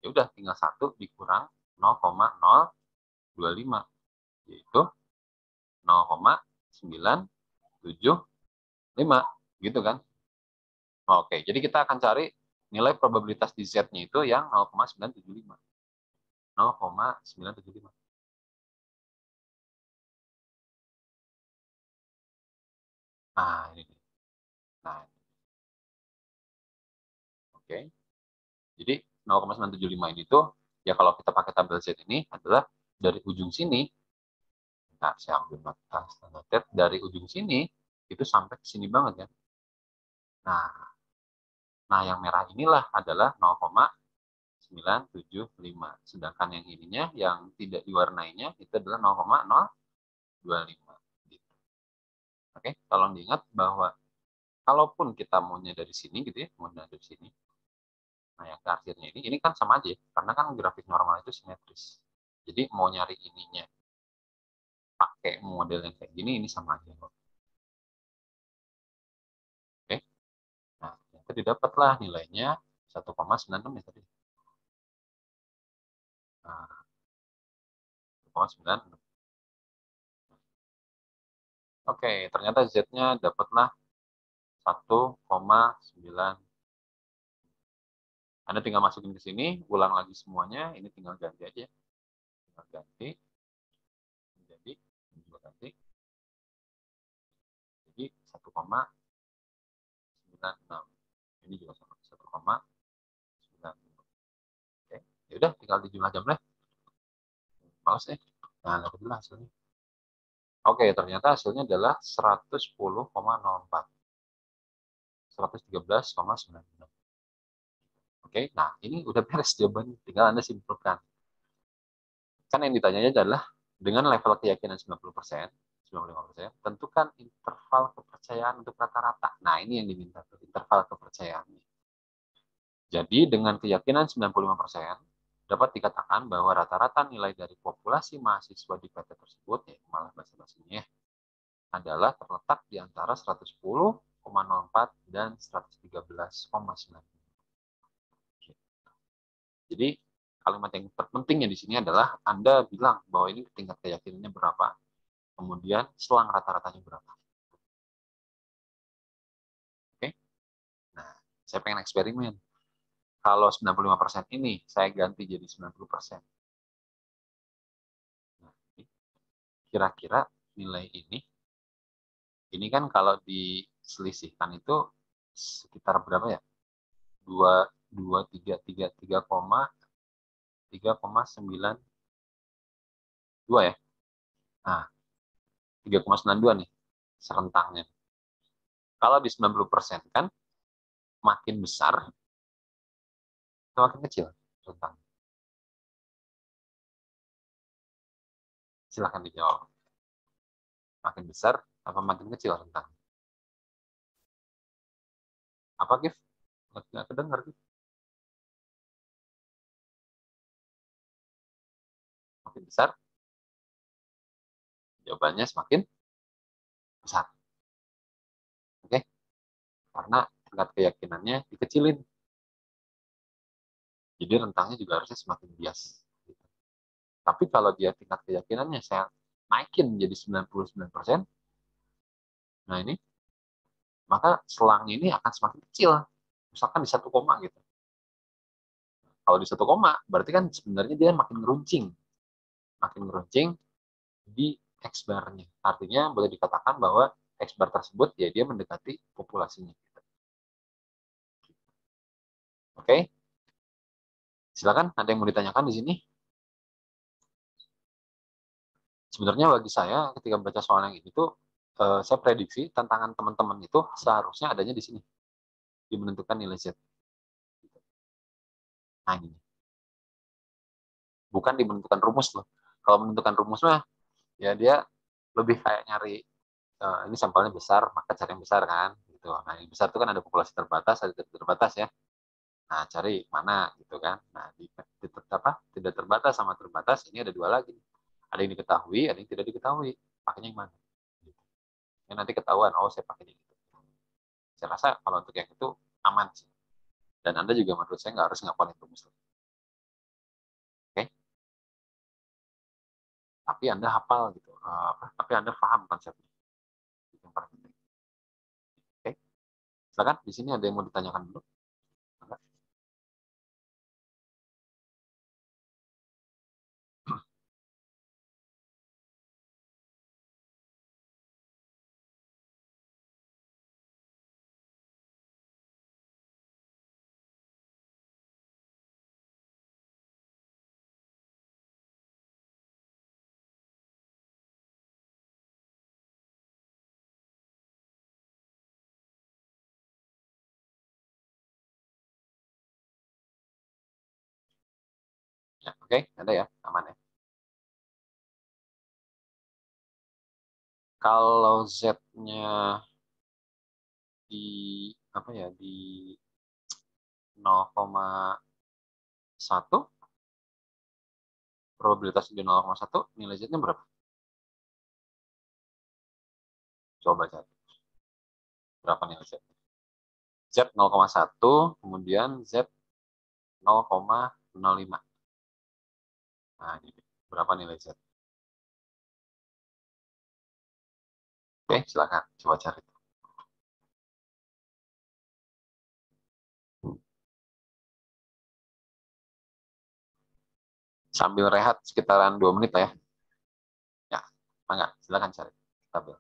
Speaker 1: Ya udah tinggal 1 dikurang 0,025 yaitu 0,975 gitu kan. Oke, jadi kita akan cari nilai probabilitas di Z-nya itu yang 0,975. 0,975. Nah, ini. Nah, oke. Jadi 0,975 ini tuh ya kalau kita pakai tabel Z ini adalah dari ujung sini. Nah, saya ambil nota standar dari ujung sini itu sampai ke sini banget ya. Nah, yang merah inilah adalah 0,975. Sedangkan yang ininya yang tidak diwarnainya itu adalah 0,025. Gitu. Oke, tolong diingat bahwa kalaupun kita maunya dari sini gitu ya, maunya dari sini. Nah, yang ke akhirnya ini kan sama aja, karena kan grafik normal itu simetris. Jadi mau nyari ininya pakai model yang kayak gini, ini sama aja. Oke, nah yang tadi dapatlah nilainya 1,96 ya tadi. Nah, 1,96. Oke, ternyata Z-nya dapatlah 1,9. Anda tinggal masukin ke sini, ulang lagi semuanya, ini tinggal ganti aja. Tinggal ganti, jadi, ini juga ganti. Jadi 1,96. Ini juga sama, 1,96. Oke, ya udah tinggal dijumlah jam deh. Males deh. Nah, dapatlah hasilnya. Oke, ternyata hasilnya adalah 110,04. 113,96. Oke, nah ini udah beres jawabannya. Tinggal Anda simpulkan. Kan yang ditanyanya adalah dengan level keyakinan 90%, 95%, tentukan interval kepercayaan untuk rata-rata. Nah, ini yang diminta, interval kepercayaannya. Jadi, dengan keyakinan 95%, dapat dikatakan bahwa rata-rata nilai dari populasi mahasiswa di PT tersebut, ya malah bahasa-bahasanya, adalah terletak di antara 110,04 dan 113,9. Jadi kalimat yang terpentingnya di sini adalah Anda bilang bahwa ini tingkat keyakinannya berapa, kemudian selang rata-ratanya berapa. Oke? Nah, saya pengen eksperimen. Kalau 95% ini saya ganti jadi 90%. Nah, kira-kira nilai ini kan kalau diselisihkan itu sekitar berapa ya? 2 2 3 3 3,92 ya. Nah, 3,92 nih serentangnya. Kalau di 90% kan makin besar atau makin kecil rentang? Silahkan dijawab. Makin besar apa makin kecil rentang? Apa, Gif? Nggak kedengar, Gif. Makin besar, jawabannya semakin besar. Oke? Karena tingkat keyakinannya dikecilin. Jadi rentangnya juga harusnya semakin bias. Tapi kalau dia tingkat keyakinannya saya naikin jadi 99%, nah ini, maka selang ini akan semakin kecil. Misalkan di 1 koma gitu. Kalau di 1 koma, berarti kan sebenarnya dia makin ngeruncing. Makin ngeruncing di X bar-nya. Artinya boleh dikatakan bahwa X bar tersebut ya dia mendekati populasinya. Oke, silakan ada yang mau ditanyakan di sini. Sebenarnya bagi saya ketika baca soal yang ini tuh saya prediksi tantangan teman-teman itu seharusnya adanya di sini, di menentukan nilai Z. Nah ini, bukan di menentukan rumus loh. Kalau menentukan rumus mah ya dia lebih kayak nyari ini sampelnya besar, maka cari yang besar kan, gitu. Nah yang besar itu kan ada populasi terbatas, ada tidak terbatas ya. Nah cari mana gitu kan. Nah di apa tidak terbatas sama terbatas ini ada dua lagi. Ada yang diketahui, ada yang tidak diketahui. Pakainya yang mana? Ya, nanti ketahuan, oh saya pakai ini. Saya rasa kalau untuk yang itu aman sih. Dan Anda juga menurut saya nggak harus ngapalin rumus. Oke? Tapi Anda hafal gitu. Tapi Anda paham konsepnya. Itu yang paling penting. Oke? Silakan, di sini ada yang mau ditanyakan dulu? Ya, oke, ada ya, aman ya. Kalau Z-nya di apa ya di 0,1, probabilitas di 0,1, nilai Z-nya berapa? Coba cari. Berapa nilai Z? Z 0,1, kemudian Z 0,05. Nah, ini berapa nilai Z? Oke, silakan coba cari. Sambil rehat sekitaran 2 menit lah ya. Ya, mangga, silakan cari. Stabil.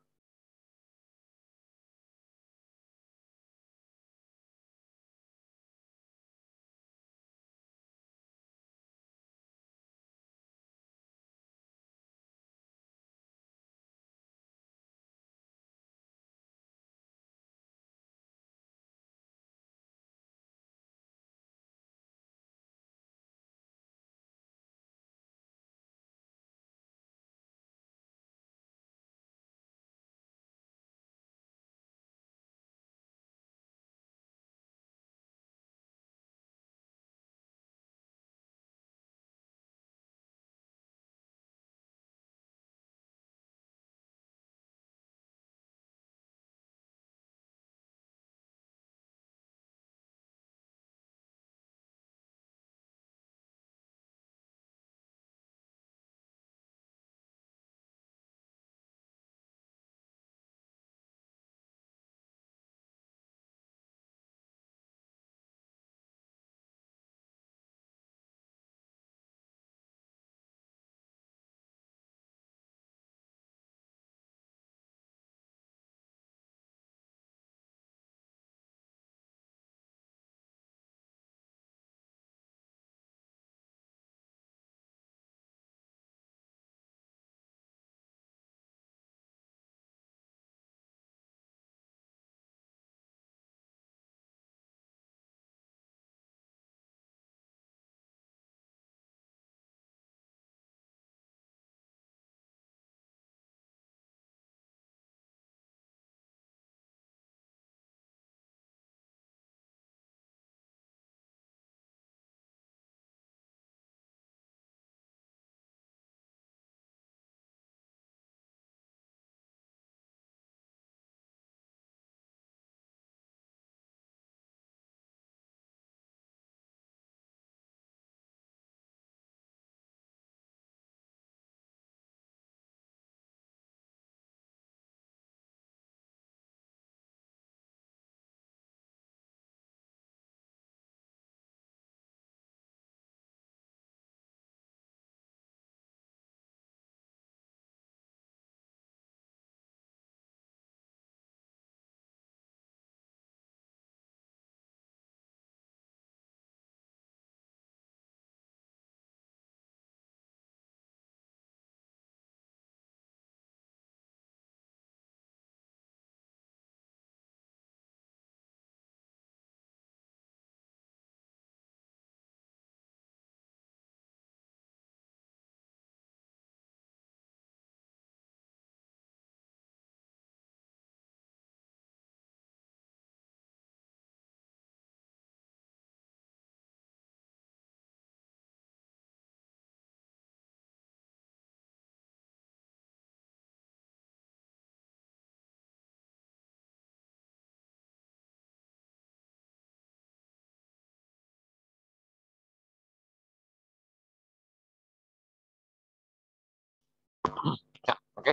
Speaker 1: Ya, oke.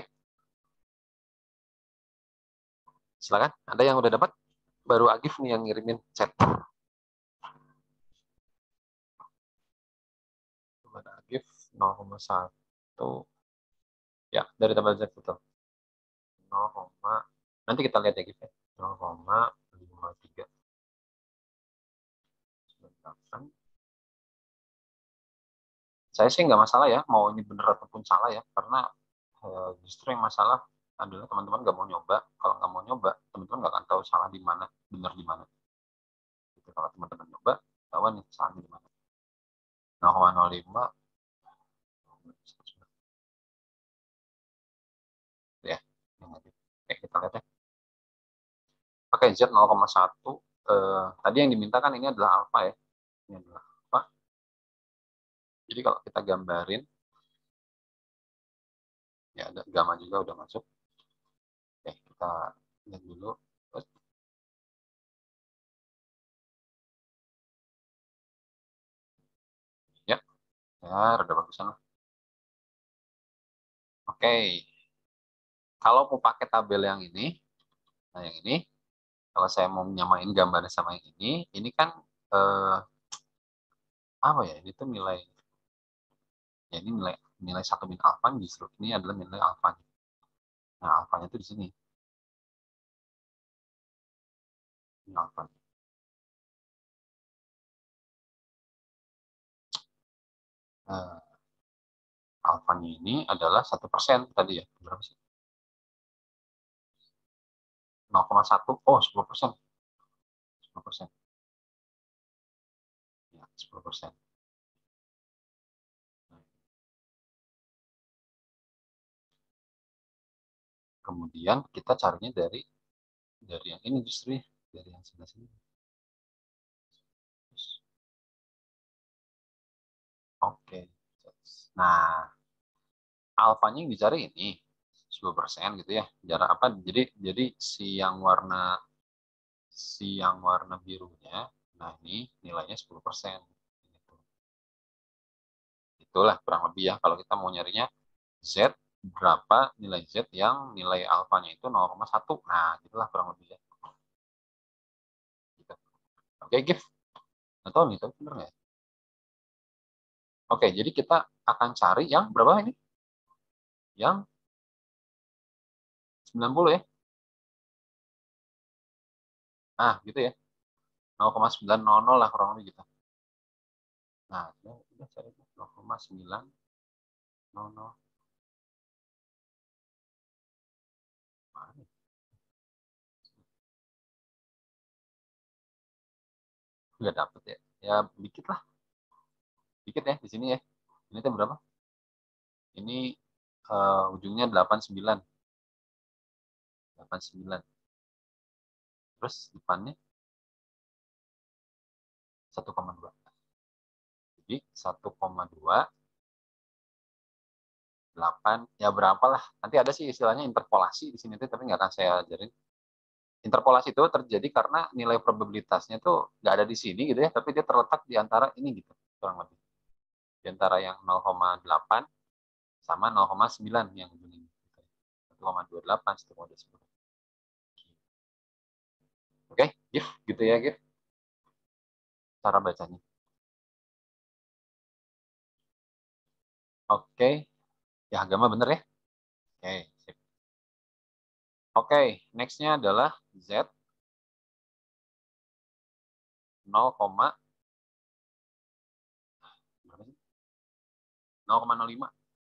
Speaker 1: Silakan. Ada yang udah dapat? Baru Agif nih yang ngirimin chat. Ada Agif 0,1. Ya, dari tabel Z betul. 0, nanti kita lihat ya Agif ya. 0,5398. Saya sih nggak masalah ya, mau ini benar ataupun salah ya, karena justru yang masalah adalah teman-teman nggak mau nyoba. Kalau nggak mau nyoba, teman-teman nggak akan tahu salah di mana, benar di mana. Gitu. Kalau teman-teman nyoba, tahu nih salahnya di mana. 0,05 ya. Oke, kita lihat ya. Pakai Z 0,1. Tadi yang diminta kan ini adalah alfa ya. Ini adalah alfa. Jadi kalau kita gambarin, ya ada gamma juga udah masuk. Oke, kita lihat dulu. Ya, ya, rada bagusan. Oke, Kalau mau pakai tabel yang ini, nah yang ini, kalau saya mau menyamain gambarnya sama yang ini kan apa ya? Ini tuh nilai, ya ini nilai nilai 1 min alfa, justru ini adalah nilai alfa. Nah, alfanya itu di sini. Ini alfa. Alfanya ini adalah 1% tadi ya. Berapa sih? 0,1. Oh, 10%. 10%. Ya, 10%. Kemudian kita carinya dari yang ini justru ya, dari yang sebelah sini. Oke. Nah, alfanya yang dicari ini 10% gitu ya. Jarak apa? Jadi si yang warna birunya, nah ini nilainya 10%. Gitu. Itulah kurang lebih ya kalau kita mau nyarinya Z berapa nilai Z yang nilai alfanya itu 0,1. Nah, itulah kurang lebih ya. Gitu. Oke, Gif. Atau nih, tapi bener nggak ya? Oke, jadi kita akan cari yang berapa ini? Yang 90 ya. Nah, gitu ya. 0,900 lah kurang lebih gitu. Nah, udah cari 0,900. Mana? Nggak dapet ya. Ya, dikit lah. Dikit ya di sini ya. Ini tuh berapa? Ini ujungnya 89. 89. Terus depannya 1,2. Jadi 1,28, ya berapa lah. Nanti ada sih istilahnya interpolasi di sini tuh, tapi nggak akan saya ajarin. Interpolasi itu terjadi karena nilai probabilitasnya tuh nggak ada di sini gitu ya, tapi dia terletak di antara ini gitu, kurang lebih. Di antara yang 0,8 sama 0,9 yang begini. 1,28, 1,29. Oke, Gif, gitu ya, Gif. Cara bacanya. Oke, ya agama bener ya. Oke, sip. Oke, next-nya adalah Z 0, 0,05.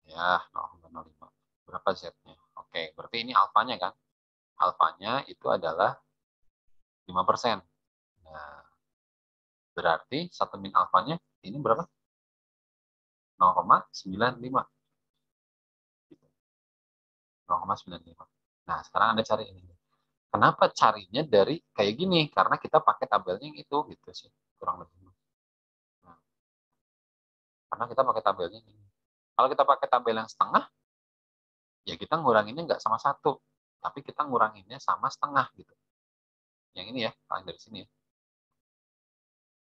Speaker 1: Ya, 0,05. Berapa Z-nya? Oke, berarti ini alfanya kan? Alfanya itu adalah 5%. Nah, berarti 1 min alfanya ini berapa? 0,95. 0,95. Nah, sekarang Anda cari ini. Kenapa carinya dari kayak gini? Karena kita pakai tabelnya yang itu gitu sih, kurang lebih. Nah, karena kita pakai tabelnya ini. Kalau kita pakai tabel yang setengah, ya kita nguranginnya nggak sama 1, tapi kita nguranginnya sama setengah gitu. Yang ini ya, paling dari sini ya.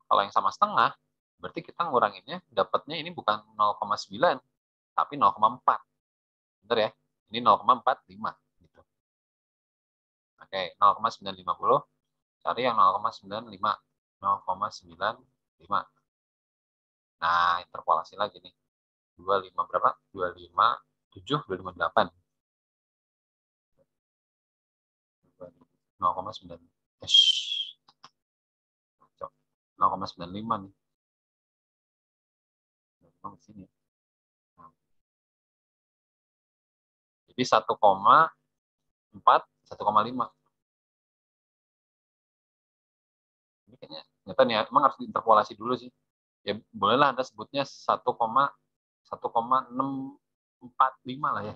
Speaker 1: Kalau yang sama setengah, berarti kita nguranginnya, dapatnya ini bukan 0,9, tapi 0,4. Bener ya? Ini 0,45 gitu. Oke, 0,950, cari yang 0,95. 0,95. Nah, interpolasi lagi nih. 25 berapa? 25,7, 25,8. 0,9. 0,95 nih. Di sini. Jadi 1,4, 1,5. Ini kayaknya nyata nih, emang harus diinterpolasi dulu sih. Ya bolehlah Anda sebutnya 1,645 lah ya.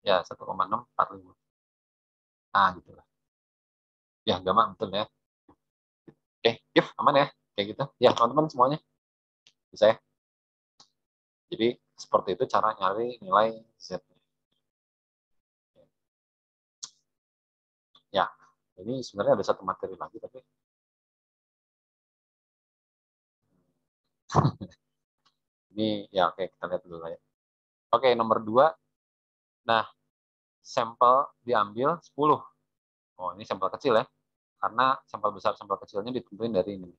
Speaker 1: Ya, 1,645. Nah, gitu lah. Ya, gampang betul ya. Oke, Gif, aman ya? Kayak gitu. Ya, teman-teman semuanya. Bisa ya? Jadi, seperti itu cara nyari nilai Z. Ya, ini sebenarnya ada satu materi lagi, tapi ini ya oke, kita lihat dulu lah ya. Oke, nomor 2. Nah, sampel diambil 10. Oh, ini sampel kecil ya. Karena sampel besar, sampel kecilnya ditentuin dari ini.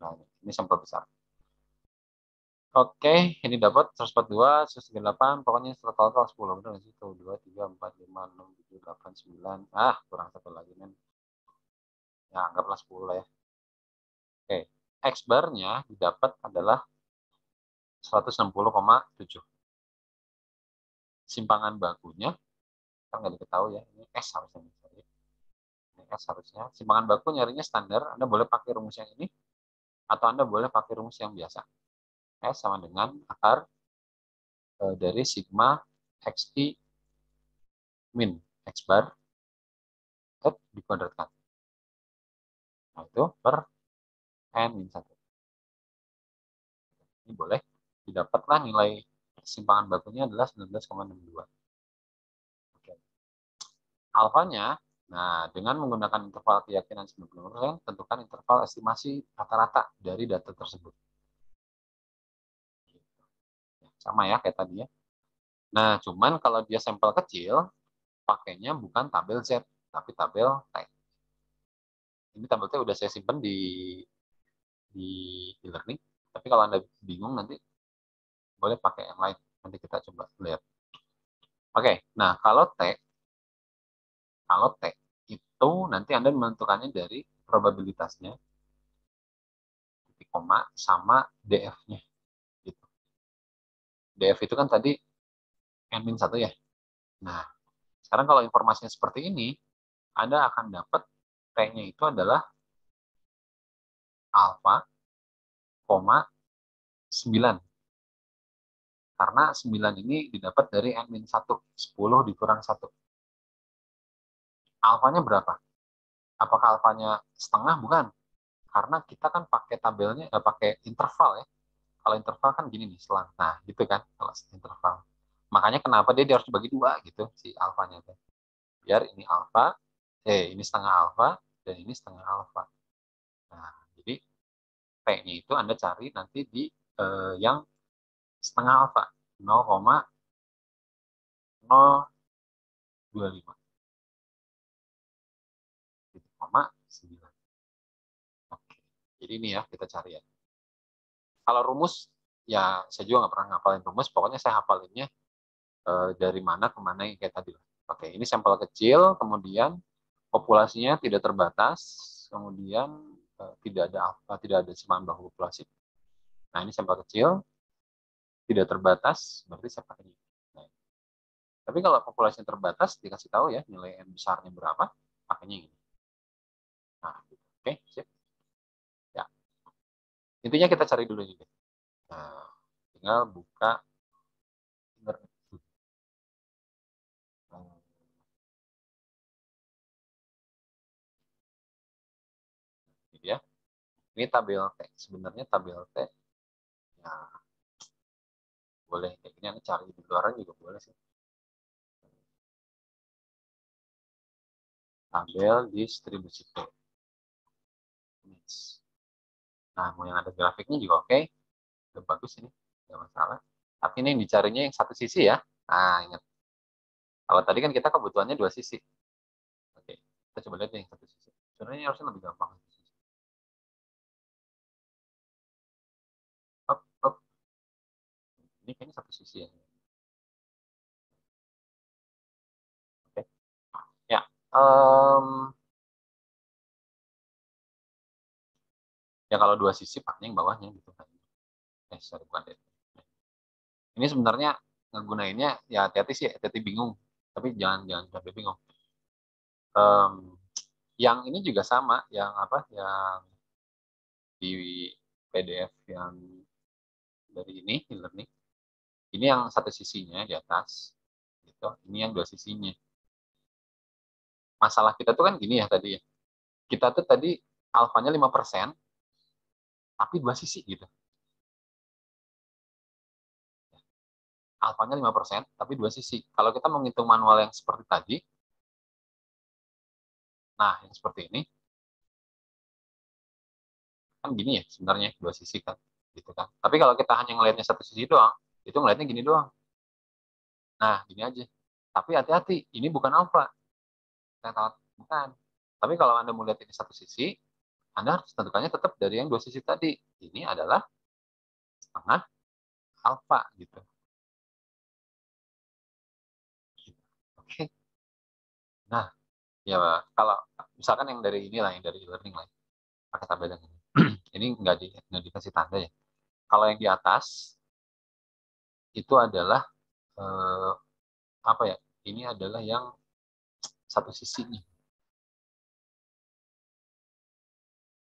Speaker 1: Nah, ini sampel besar. Oke, ini dapat 142, 138, pokoknya total 10. Benar nggak sih? 1, 2, 3, 4, 5, 6, 7, 8, 9. Kurang satu lagi, men. Ya, anggaplah 10 lah ya. Oke, X-bar-nya didapat adalah 160,7. Simpangan bakunya, kan nggak diketahui ya, ini S harusnya. Ini S harusnya. Simpangan baku nyarinya standar, Anda boleh pakai rumus yang ini, atau Anda boleh pakai rumus yang biasa. S sama dengan akar dari sigma XI min X bar dikuadratkan. Nah, itu per N min 1. Ini boleh didapatlah nilai simpangan bakunya adalah 19,62. Oke. Alfanya, nah dengan menggunakan interval keyakinan 90%, tentukan interval estimasi rata-rata dari data tersebut. Sama ya kayak tadi ya. Nah, cuman kalau dia sampel kecil, pakainya bukan tabel Z, tapi tabel T. Ini tabel T udah saya simpan di e-learning. Tapi kalau Anda bingung nanti boleh pakai yang lain. Nanti kita coba lihat. Oke, nah kalau T itu nanti Anda menentukannya dari probabilitasnya, titik koma, sama DF-nya. Gitu. DF itu kan tadi N-1 ya. Nah, sekarang kalau informasinya seperti ini, Anda akan dapat T-nya itu adalah alfa, 9. Karena 9 ini didapat dari N-1, 10 dikurang 1. Alfanya berapa? Apakah alfanya setengah? Bukan. Karena kita kan pakai tabelnya, pakai interval ya. Kalau interval kan gini nih, selang. Nah, gitu kan, kalau interval. Makanya kenapa dia harus dibagi 2 gitu, si alfanya. Biar ini alfa, ini setengah alfa, dan ini setengah alfa. Nah, jadi P-nya itu Anda cari nanti di yang setengah alfa, 0,025. 9. Oke. Jadi ini ya, kita cari ya. Kalau rumus, ya saya juga nggak pernah ngapalin rumus, pokoknya saya hafalinnya dari mana ke mana yang kayak tadi. Oke, ini sampel kecil, kemudian populasinya tidak terbatas, kemudian tidak ada simpangan baku populasi. Nah, ini sampel kecil, tidak terbatas, berarti saya pakai ini. Nah, tapi kalau populasinya terbatas, dikasih tahu ya nilai N besarnya berapa, pakainya ini. Nah, gitu. Oke, sip. Ya. Intinya kita cari dulu ini. Nah, tinggal buka internet. Gitu ya. Ini tabel T. Sebenarnya tabel T, ya boleh kayak gini, Anda cari di luaran juga boleh sih. Tabel distribusi T. Nah, mau yang ada grafiknya juga oke. Udah bagus ini, nggak masalah. Tapi ini yang dicarinya yang satu sisi ya. Nah, ingat. Kalau tadi kan kita kebutuhannya 2 sisi. Oke, kita coba lihat yang satu sisi. Sebenarnya harusnya lebih gampang. Hop, hop. Ini kayaknya satu sisi ya. Oke. Ya. Ya kalau 2 sisi paknya yang bawahnya gitu kan. Sorry, bukan deh. Ini sebenarnya ngegunainnya ya hati-hati sih, hati-hati bingung. Tapi jangan sampai bingung. Yang ini juga sama, yang apa? Yang di PDF yang dari ini, e-learning. Ini yang satu sisinya di atas, gitu. Ini yang 2 sisinya. Masalah kita tuh kan gini ya tadi ya. Kita tuh tadi alfanya 5%, tapi 2 sisi gitu. Alfanya 5%, tapi 2 sisi. Kalau kita menghitung manual yang seperti tadi, nah yang seperti ini, kan gini ya sebenarnya 2 sisi kan. Gitu kan. Tapi kalau kita hanya ngelihatnya satu sisi doang, itu ngelihatnya gini doang. Nah, gini aja. Tapi hati-hati, ini bukan alfa. Bukan. Tapi kalau Anda mau lihat ini satu sisi, Anda harus tentukannya tetap dari yang dua sisi tadi. Ini adalah setengah alfa gitu. Oke. Nah, ya kalau misalkan yang dari inilah, yang dari e-learning lah, pakai tabel yang ini. Ini nggak dikasih tanda ya. Kalau yang di atas itu adalah apa ya? Ini adalah yang satu sisinya.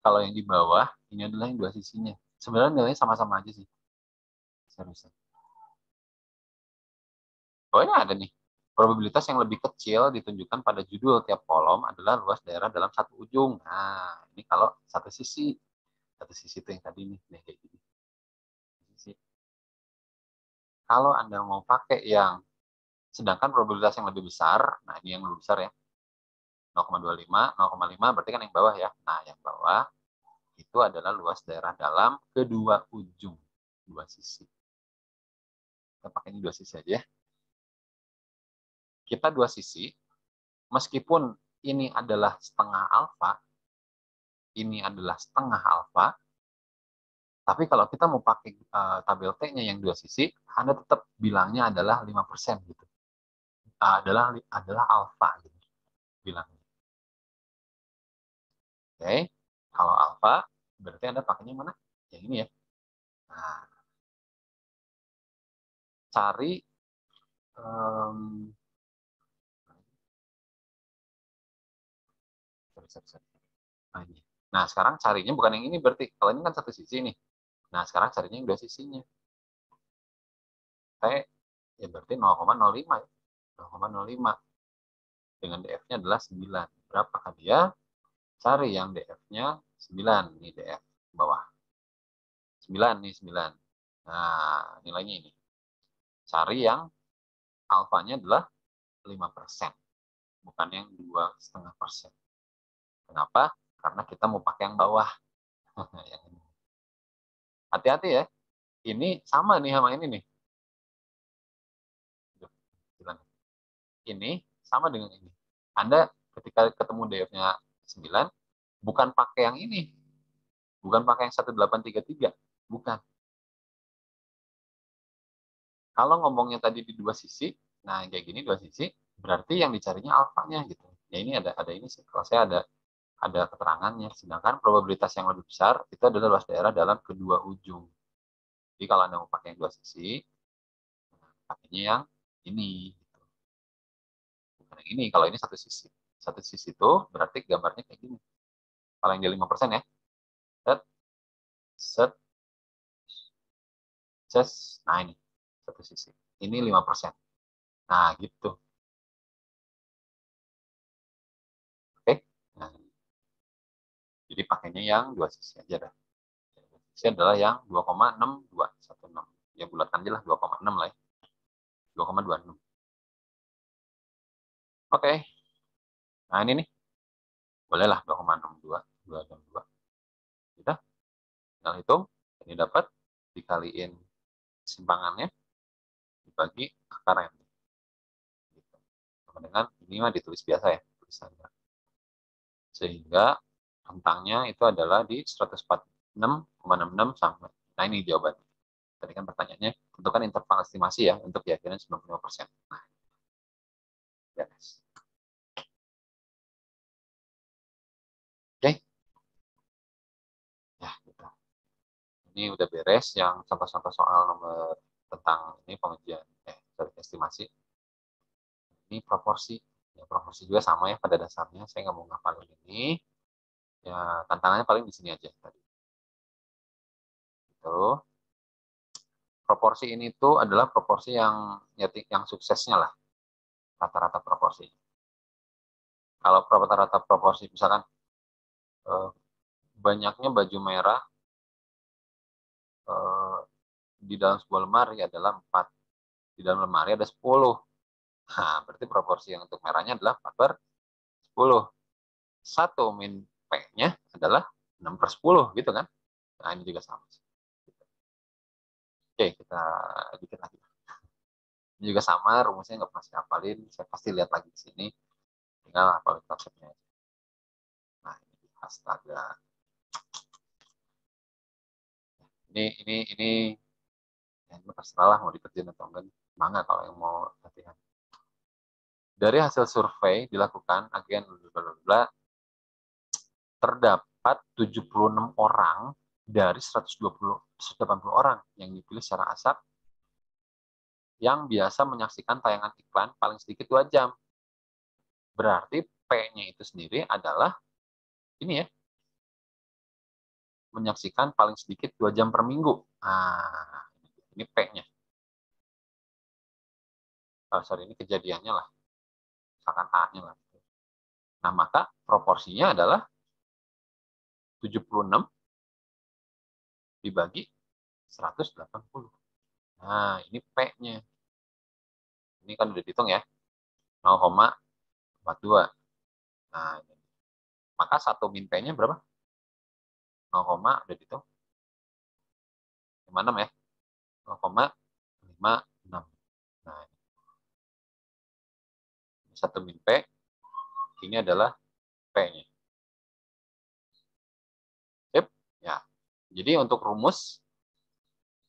Speaker 1: Kalau yang di bawah ini adalah yang dua sisinya. Sebenarnya nilainya sama-sama aja sih. Seriusan. Oh, ini ada nih. Probabilitas yang lebih kecil ditunjukkan pada judul tiap kolom adalah luas daerah dalam satu ujung. Nah, ini kalau satu sisi. Satu sisi itu yang tadi nih, kayak gini. Sisi. Kalau Anda mau pakai yang sedangkan probabilitas yang lebih besar, nah ini yang lebih besar ya, 0,25, 0,5 berarti kan yang bawah ya. Nah, yang bawah itu adalah luas daerah dalam kedua ujung, dua sisi. Kita pakai ini dua sisi aja ya. Kita dua sisi, meskipun ini adalah setengah alfa, ini adalah setengah alfa, tapi kalau kita mau pakai tabel T-nya yang dua sisi, Anda tetap bilangnya adalah 5% gitu. Adalah alfa gitu bilangnya. Oke, kalau alfa berarti Anda pakainya mana? Yang ini ya. Nah, cari um, Nah, ini. Nah, sekarang carinya bukan yang ini berarti. Kalau ini kan satu sisi nih. Nah, sekarang carinya yang dua sisinya. T ya berarti 0,05 ya. 0,05 dengan DF-nya adalah 9. Berapakah dia? Cari yang DF-nya 9. Ini DF bawah. 9 nih, 9. Nah, nilainya ini. Cari yang alfanya adalah 5%. Bukan yang 2,5%. Kenapa? Karena kita mau pakai yang bawah. Hati-hati ya. Ini sama nih sama ini nih. Ini sama dengan ini. Anda ketika ketemu DF-nya 9, bukan pakai yang ini. Bukan pakai yang 1833. Bukan. Kalau ngomongnya tadi di dua sisi, nah kayak gini dua sisi, berarti yang dicarinya alfanya gitu. Ya ini ada ini sih. Kalau saya ada keterangannya. Sedangkan probabilitas yang lebih besar itu adalah luas daerah dalam kedua ujung. Jadi kalau Anda mau pakai yang dua sisi, pakainya yang ini. Gitu. Bukan yang ini. Kalau ini satu sisi. Satu sisi itu berarti gambarnya kayak gini. Kalau yang di 5% ya. Set, set, set. Nah ini. Satu sisi. Ini 5%. Nah gitu. Oke. Nah, jadi pakainya yang dua sisi aja dah. Sisi adalah yang 2,6216. Ya bulatkan aja lah 2,6 lah ya. 2,26. Oke. Nah ini nih. Bolehlah 2,62. 2,62. Sudah. Tinggal hitung. Ini dapat dikaliin simpangannya dibagi akarnya. Gitu. Sama dengan ini mah ditulis biasa ya tulisannya. Sehingga rentangnya itu adalah di 146,66 sampai. Nah ini jawabannya. Tadi kan pertanyaannya tentukan interval estimasi ya untuk keyakinan 95%. Nah, beres. Oke, ya gitu. Ini udah beres yang contoh-contoh soal nomor tentang ini pengujian estimasi. Ini proporsi. Ya, proporsi juga sama ya pada dasarnya. Saya nggak mau ngapalin ini. Ya, tantangannya paling di sini aja tadi. Gitu. Proporsi ini tuh adalah proporsi yang suksesnya lah, rata-rata proporsi. Kalau rata-rata proporsi misalkan banyaknya baju merah di dalam sebuah lemari adalah 4. Di dalam lemari ada 10. Nah, berarti proporsi yang untuk merahnya adalah 4 per 10. 1 min P-nya adalah 6 per 10, gitu kan? Nah, ini juga sama. Oke, kita dikit lagi. Ini juga sama, rumusnya nggak pernah saya hafalin, saya pasti lihat lagi di sini, tinggal hafalin konsepnya. Nah, ini astaga. Ini ya, ini terserah lah mau dikerjain atau enggak. Semangat kalau yang mau latihan. Dari hasil survei dilakukan agen terdapat 76 orang dari 180 orang yang dipilih secara asap yang biasa menyaksikan tayangan iklan paling sedikit 2 jam. Berarti P-nya itu sendiri adalah ini ya, menyaksikan paling sedikit 2 jam per minggu. Nah, ini P-nya. Oh, sorry, ini kejadiannya lah. Misalkan A-nya lah. Nah, maka proporsinya adalah 76 dibagi 180. Nah, ini P-nya. Ini kan udah dihitung ya. 0,42. Nah, ini. Maka 1 min P-nya berapa? 0, udah dihitung. 56 ya. 0,56. Nah, 1 min P, ini adalah P-nya. Sip? Ya. Jadi untuk rumus,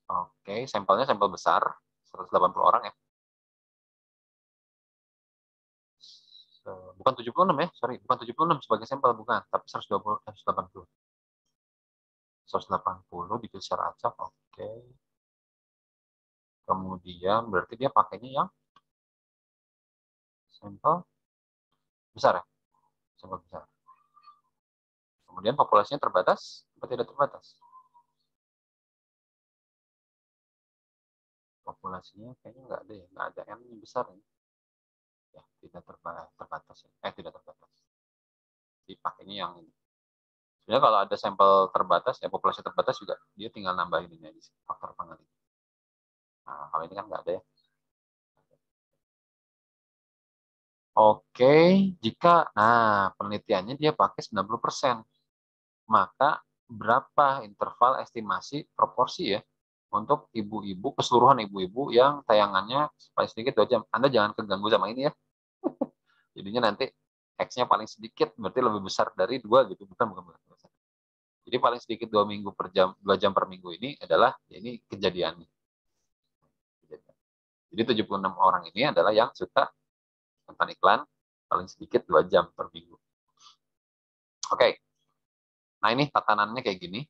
Speaker 1: oke, sampelnya sampel besar, 180 orang ya. Bukan 76 ya, sorry, bukan 76 sebagai sampel, bukan, tapi 120, 180. 180 dikali secara acak, oke. Kemudian berarti dia pakainya yang sampel besar ya, sampel besar. Kemudian populasinya terbatas atau tidak terbatas? Populasinya kayaknya nggak ada ya, nggak ada N yang besar ya. Ya, tidak terbatas ya. Tidak terbatas. Jadi pakainya yang ini. Sebenarnya kalau ada sampel terbatas, ya populasi terbatas juga, dia tinggal nambahin ini aja, faktor pengalihan. Nah, kalau ini kan nggak ada ya. Oke, jika, nah penelitiannya dia pakai 90%, maka berapa interval estimasi proporsi ya untuk ibu-ibu, keseluruhan ibu-ibu yang tayangannya paling sedikit 2 jam. Anda jangan keganggu sama ini ya. Jadinya nanti X-nya paling sedikit, berarti lebih besar dari 2 gitu. Bukan. Jadi paling sedikit 2 minggu per jam, 2 jam per minggu ini adalah, ya ini kejadiannya. Jadi 76 orang ini adalah yang suka nonton iklan paling sedikit 2 jam per minggu. Oke. Nah, ini tatanannya kayak gini.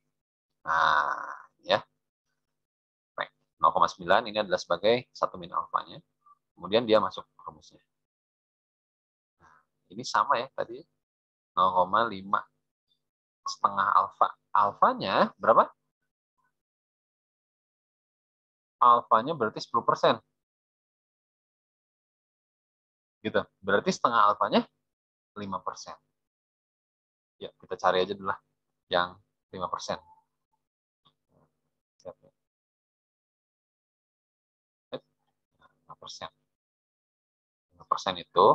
Speaker 1: Nah, ya. 0,9 ini adalah sebagai 1 min alfanya. Kemudian dia masuk rumusnya. Nah, ini sama ya tadi. 0,5 setengah alfa. Alfanya berapa? Alfanya berarti 10%. Gitu. Berarti setengah alfanya 5%. Ya, kita cari aja dulu lah yang 5%. 5%. 5% itu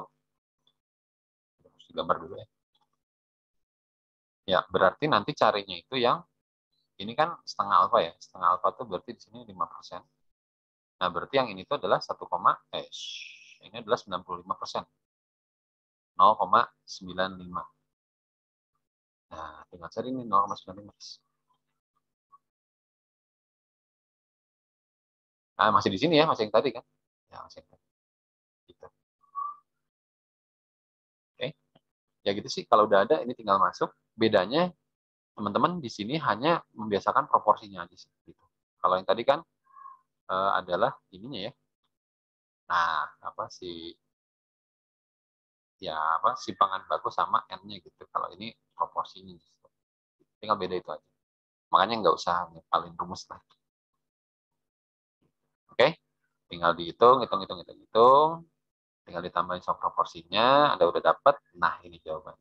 Speaker 1: harus digambar dulu ya. Ya, berarti nanti carinya itu yang ini kan setengah alfa ya. Setengah alfa itu berarti di sini 5%. Nah, berarti yang ini itu adalah 1, ini adalah 95%. 0,95. Nah, tinggal cari ini 0,95. Nah, masih di sini ya, masih yang tadi kan? Ya, masih yang tadi. Gitu. Oke. Ya gitu sih, kalau udah ada ini tinggal masuk. Bedanya teman-teman di sini hanya membiasakan proporsinya aja sih gitu. Kalau yang tadi kan adalah ininya ya. Nah, apa sih ya apa simpangan baku sama N-nya gitu. Kalau ini proporsinya gitu. Tinggal beda itu aja. Makanya nggak usah ngapalin rumus lagi. Oke? Tinggal dihitung, hitung. Tinggal ditambahin sama proporsinya, Anda udah dapat. Nah, ini jawabannya.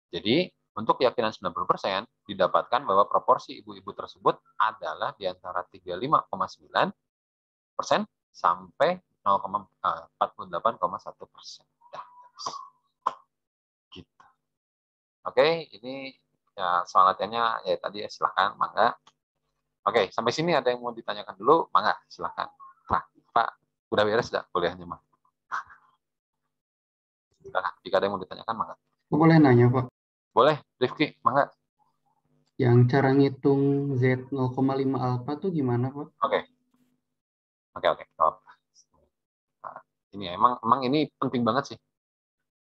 Speaker 1: Jadi, untuk keyakinan 90% didapatkan bahwa proporsi ibu-ibu tersebut adalah di antara 35,9% sampai 0,48,1%. Gitu. Oke, ini ya soal latihannya ya tadi ya silahkan, mangga. Oke, sampai sini ada yang mau ditanyakan dulu, mangga silahkan. Pak, Udah beres nggak kuliahnya, Mas? Jika ada yang mau ditanyakan, mangga.
Speaker 2: Aku boleh nanya, Pak,
Speaker 1: Boleh, Rifki, mangga.
Speaker 2: yang cara ngitung Z 0,5 alfa tuh gimana, Pak?
Speaker 1: Oke, oke. Oh. Nah, ini emang ini penting banget sih.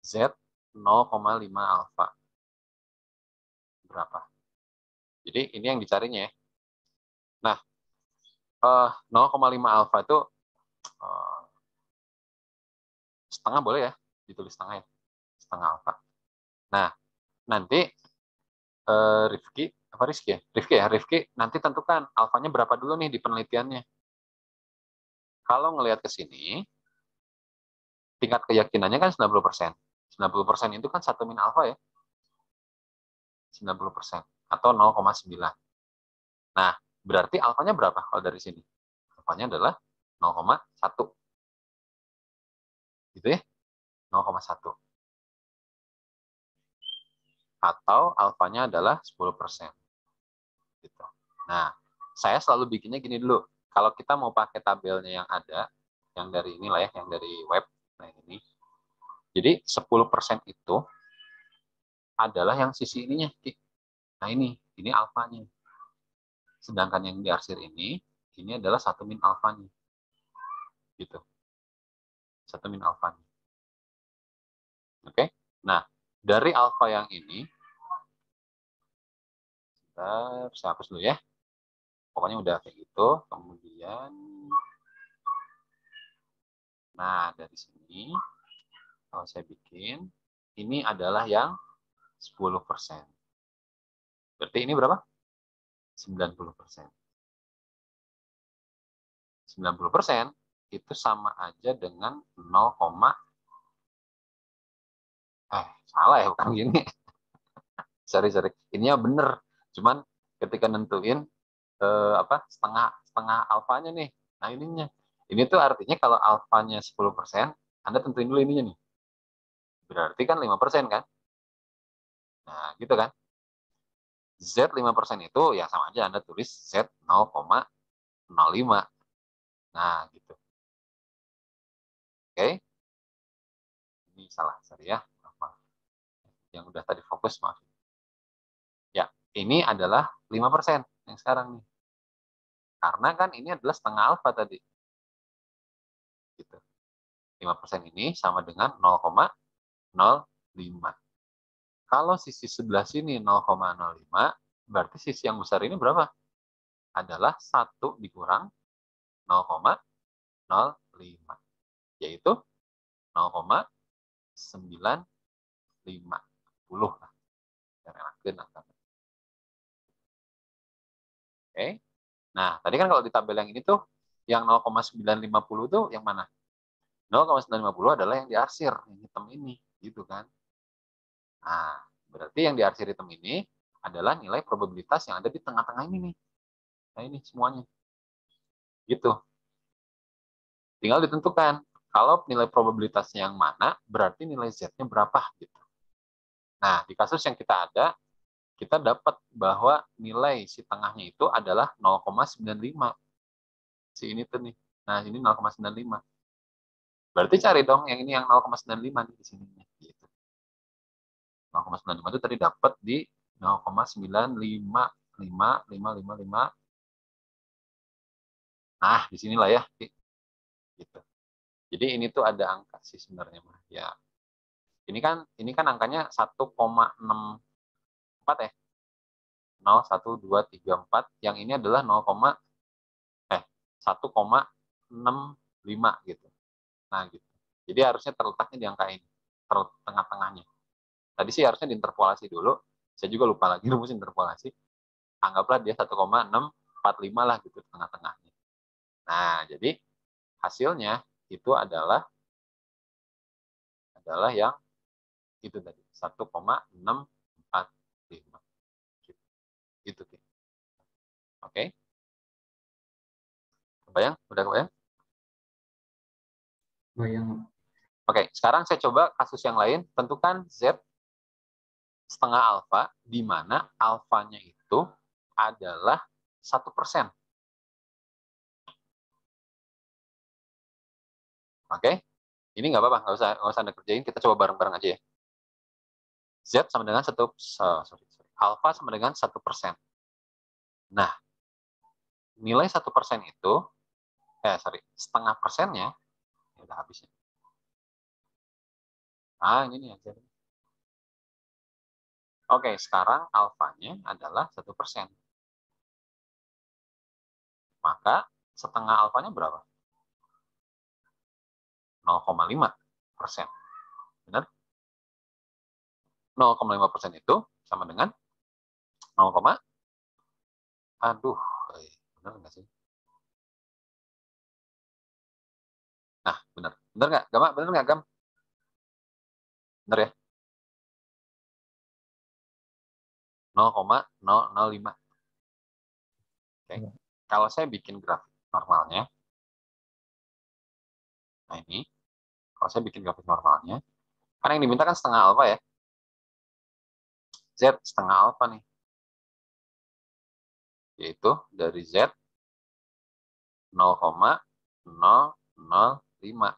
Speaker 1: Z 0,5 alfa. Berapa? Jadi ini yang dicarinya ya. Nah, 0,5 alfa itu eh, setengah boleh ya, ditulis setengah ya, setengah alfa. Nah, nanti Rifki, apa Rizky ya? Rifki nanti tentukan alfanya berapa dulu nih di penelitiannya. Kalau ngelihat ke sini, tingkat keyakinannya kan 90%. 90% itu kan 1 min alfa ya, 90% atau 0,9. Nah, berarti alfanya berapa kalau dari sini? Alfanya adalah 0,1. Gitu ya, 0,1. Atau alfanya adalah 10%. Gitu. Nah, saya selalu bikinnya gini dulu. Kalau kita mau pakai tabelnya yang ada, yang dari inilah ya, yang dari web, nah ini. Jadi 10% itu adalah yang sisi ininya. Nah ini alfanya. Sedangkan yang diarsir ini adalah 1 min alfanya. Gitu. 1 min alfanya. Oke? Nah, dari alfa yang ini, saya hapus dulu ya. Pokoknya udah kayak gitu. Kemudian, nah dari sini, kalau saya bikin, ini adalah yang 10%. Berarti ini berapa? 90%. 90% itu sama aja dengan 0, salah ya, bukan gini. Sorry. Ininya bener. Cuman ketika nentuin setengah setengah alfanya nih. Nah, ininya. Ini tuh artinya kalau alfanya 10%, Anda tentuin dulu ininya nih. Berarti kan 5% kan? Nah, gitu kan? Z 5% itu ya sama aja Anda tulis Z 0,05. Nah, gitu. Oke. Ini salah, sorry ya. Yang udah tadi fokus, maaf. Ya, ini adalah 5% yang sekarang nih. Karena kan ini adalah setengah alfa tadi. Gitu. 5% ini sama dengan 0,05. Kalau sisi sebelah sini 0,05, berarti sisi yang besar ini berapa? Adalah 1 dikurang 0,05, yaitu 0,950 lah. Oke. Nah, tadi kan kalau di tabel yang ini tuh, yang 0,950 tuh yang mana? 0,950 adalah yang diarsir, yang hitam ini, gitu kan. Nah, berarti yang diarsir hitam ini adalah nilai probabilitas yang ada di tengah-tengah ini nih. Nah, ini semuanya. Gitu. Tinggal ditentukan. Kalau nilai probabilitasnya yang mana, berarti nilai Z-nya berapa. Gitu. Nah, di kasus yang kita ada, kita dapat bahwa nilai si tengahnya itu adalah 0,95. Si ini tuh nih. Nah, ini 0,95. Berarti cari dong yang ini yang 0,95 nih di sini. Gitu. 0,95 itu tadi dapat di 0,9555555. Nah, di sinilah ya. Gitu. Jadi ini tuh ada angka sih sebenarnya mah. Ya. Ini kan angkanya 1,64 ya. 0, 1, 2, 3, 4. Yang ini adalah 1,65 gitu. Nah, gitu. Jadi harusnya terletaknya di angka ini, tengah-tengahnya. Tadi sih harusnya diinterpolasi dulu. Saya juga lupa lagi rumus interpolasi. Anggaplah dia 1,645 lah gitu tengah-tengahnya. Nah, jadi hasilnya itu adalah yang itu tadi 1,645. Gitu. Oke. Kebayang? Udah kebayang?
Speaker 2: Bayang.
Speaker 1: Oke, sekarang saya coba kasus yang lain. Tentukan Z setengah alfa, di mana alfanya itu adalah 1%. Oke? Ini nggak apa-apa, nggak usah Anda kerjain, kita coba bareng-bareng aja ya. Z sama dengan alfa sama dengan 1%. Nah, nilai 1% itu, setengah persennya, ya udah habis ya. Ini nih aja. Oke, sekarang alfanya adalah 1%. Maka setengah alfanya berapa? 0,5%. Benar? 0,5% itu sama dengan 0, aduh, benar nggak sih? Nah, benar. Benar nggak? Gama, benar nggak, Gam? Benar ya? 0,005. Oke. Kalau saya bikin grafik normalnya, nah ini, kalau saya bikin grafik normalnya, karena yang diminta kan setengah alfa ya. Z setengah alfa nih. Yaitu dari Z 0,005.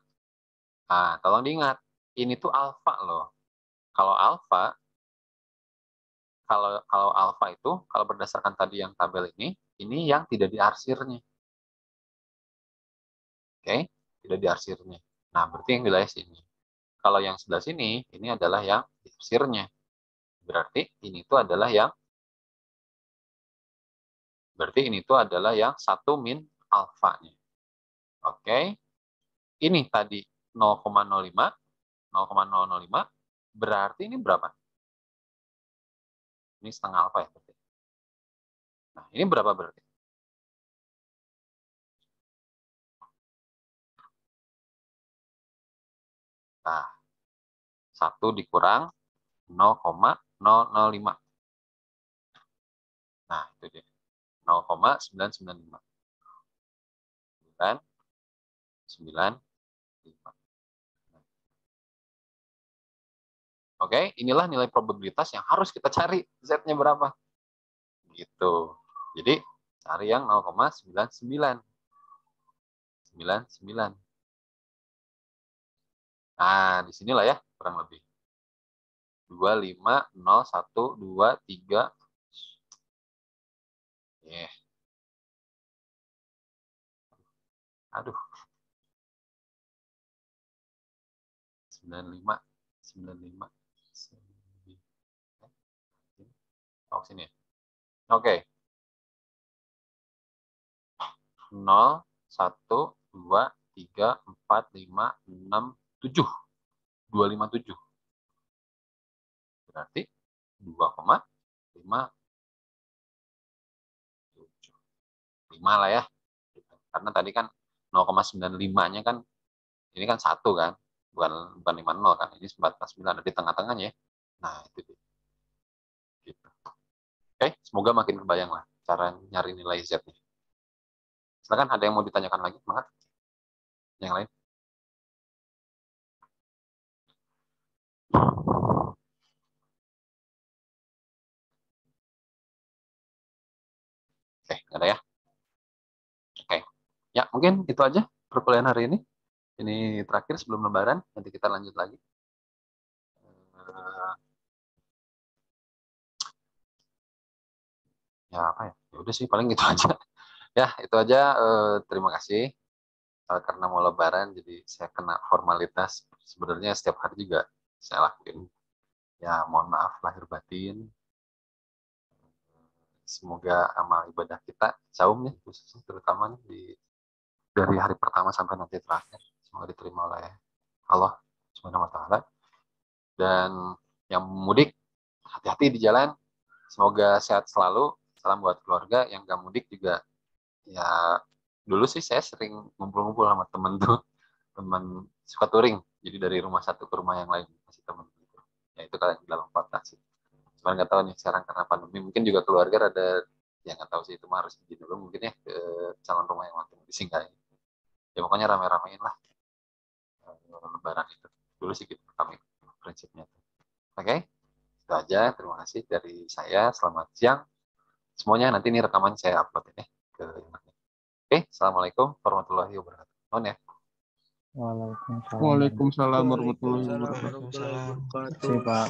Speaker 1: Nah, tolong diingat, ini tuh alfa loh. Kalau alfa, kalau alfa itu, kalau berdasarkan tadi yang tabel ini yang tidak diarsirnya. Oke, tidak diarsirnya. Nah, berarti yang wilayah sini. Kalau yang sebelah sini, ini adalah yang diarsirnya. Berarti ini tuh adalah yang satu min alfanya. Oke, ini tadi 0,05, 0,005, berarti ini berapa? Ini setengah alfa ya berarti. Nah, ini berapa berarti? Nah, 1 dikurang 0,005. Nah, itu dia. 0,995. 995. Oke, inilah nilai probabilitas yang harus kita cari. Z-nya berapa? Gitu. Jadi, cari yang 0,99. 99. Nah, disinilah ya, kurang lebih. 25012 3. Aduh. 95. 95. Oh, sini ya. Oke. 0, 1, 2, 3, 4, 5, 6, 7. 257. Berarti 2,57. 5 lah ya. Karena tadi kan 0,95-nya kan, ini kan 1 kan. Bukan 50 kan. Ini 49 ada di tengah-tengahnya ya. Nah, itu dia. Gitu. Oke, semoga makin kebayang lah cara nyari nilai Z-nya. Silakan, ada yang mau ditanyakan lagi? Semangat. Yang lain? Oke, nggak ada ya? Oke. Ya, mungkin itu aja perkuliahan hari ini. Ini terakhir sebelum Lebaran, nanti kita lanjut lagi. Ya apa ya? Ya udah sih, paling gitu aja. Ya, itu aja. Terima kasih. Karena mau Lebaran, jadi saya kena formalitas. Sebenarnya setiap hari juga saya lakuin. Ya, mohon maaf lahir batin. Semoga amal ibadah kita saum ya, khususnya terutama nih dari hari pertama sampai nanti terakhir. Semoga diterima oleh Allah Subhanahu wa taala. Dan yang mudik, hati-hati di jalan. Semoga sehat selalu. Salam buat keluarga. Yang gak mudik juga, ya dulu sih saya sering ngumpul-ngumpul sama temen tuh. Temen suka touring. Jadi dari rumah satu ke rumah yang lain. Masih temen gitu. Ya itu kalian di dalam kota sih. Cuman nggak tahu nih sekarang karena pandemi. Mungkin juga keluarga ada yang nggak tahu sih, itu mah harus izin dulu mungkin ya ke calon rumah yang langsung disinggahi. Ya pokoknya rame-ramein lah lebaran itu. Dulu sih gitu kami prinsipnya. Oke, itu aja. Terima kasih dari saya. Selamat siang. Semuanya nanti ini rekaman saya upload ini ke Oke, assalamualaikum warahmatullahi wabarakatuh. Ya.
Speaker 3: Waalaikumsalam.
Speaker 4: Waalaikumsalam warahmatullahi
Speaker 5: Waalaikumsalam
Speaker 4: wabarakatuh.
Speaker 5: warahmatullahi wabarakatuh.
Speaker 3: Terima kasih, Pak.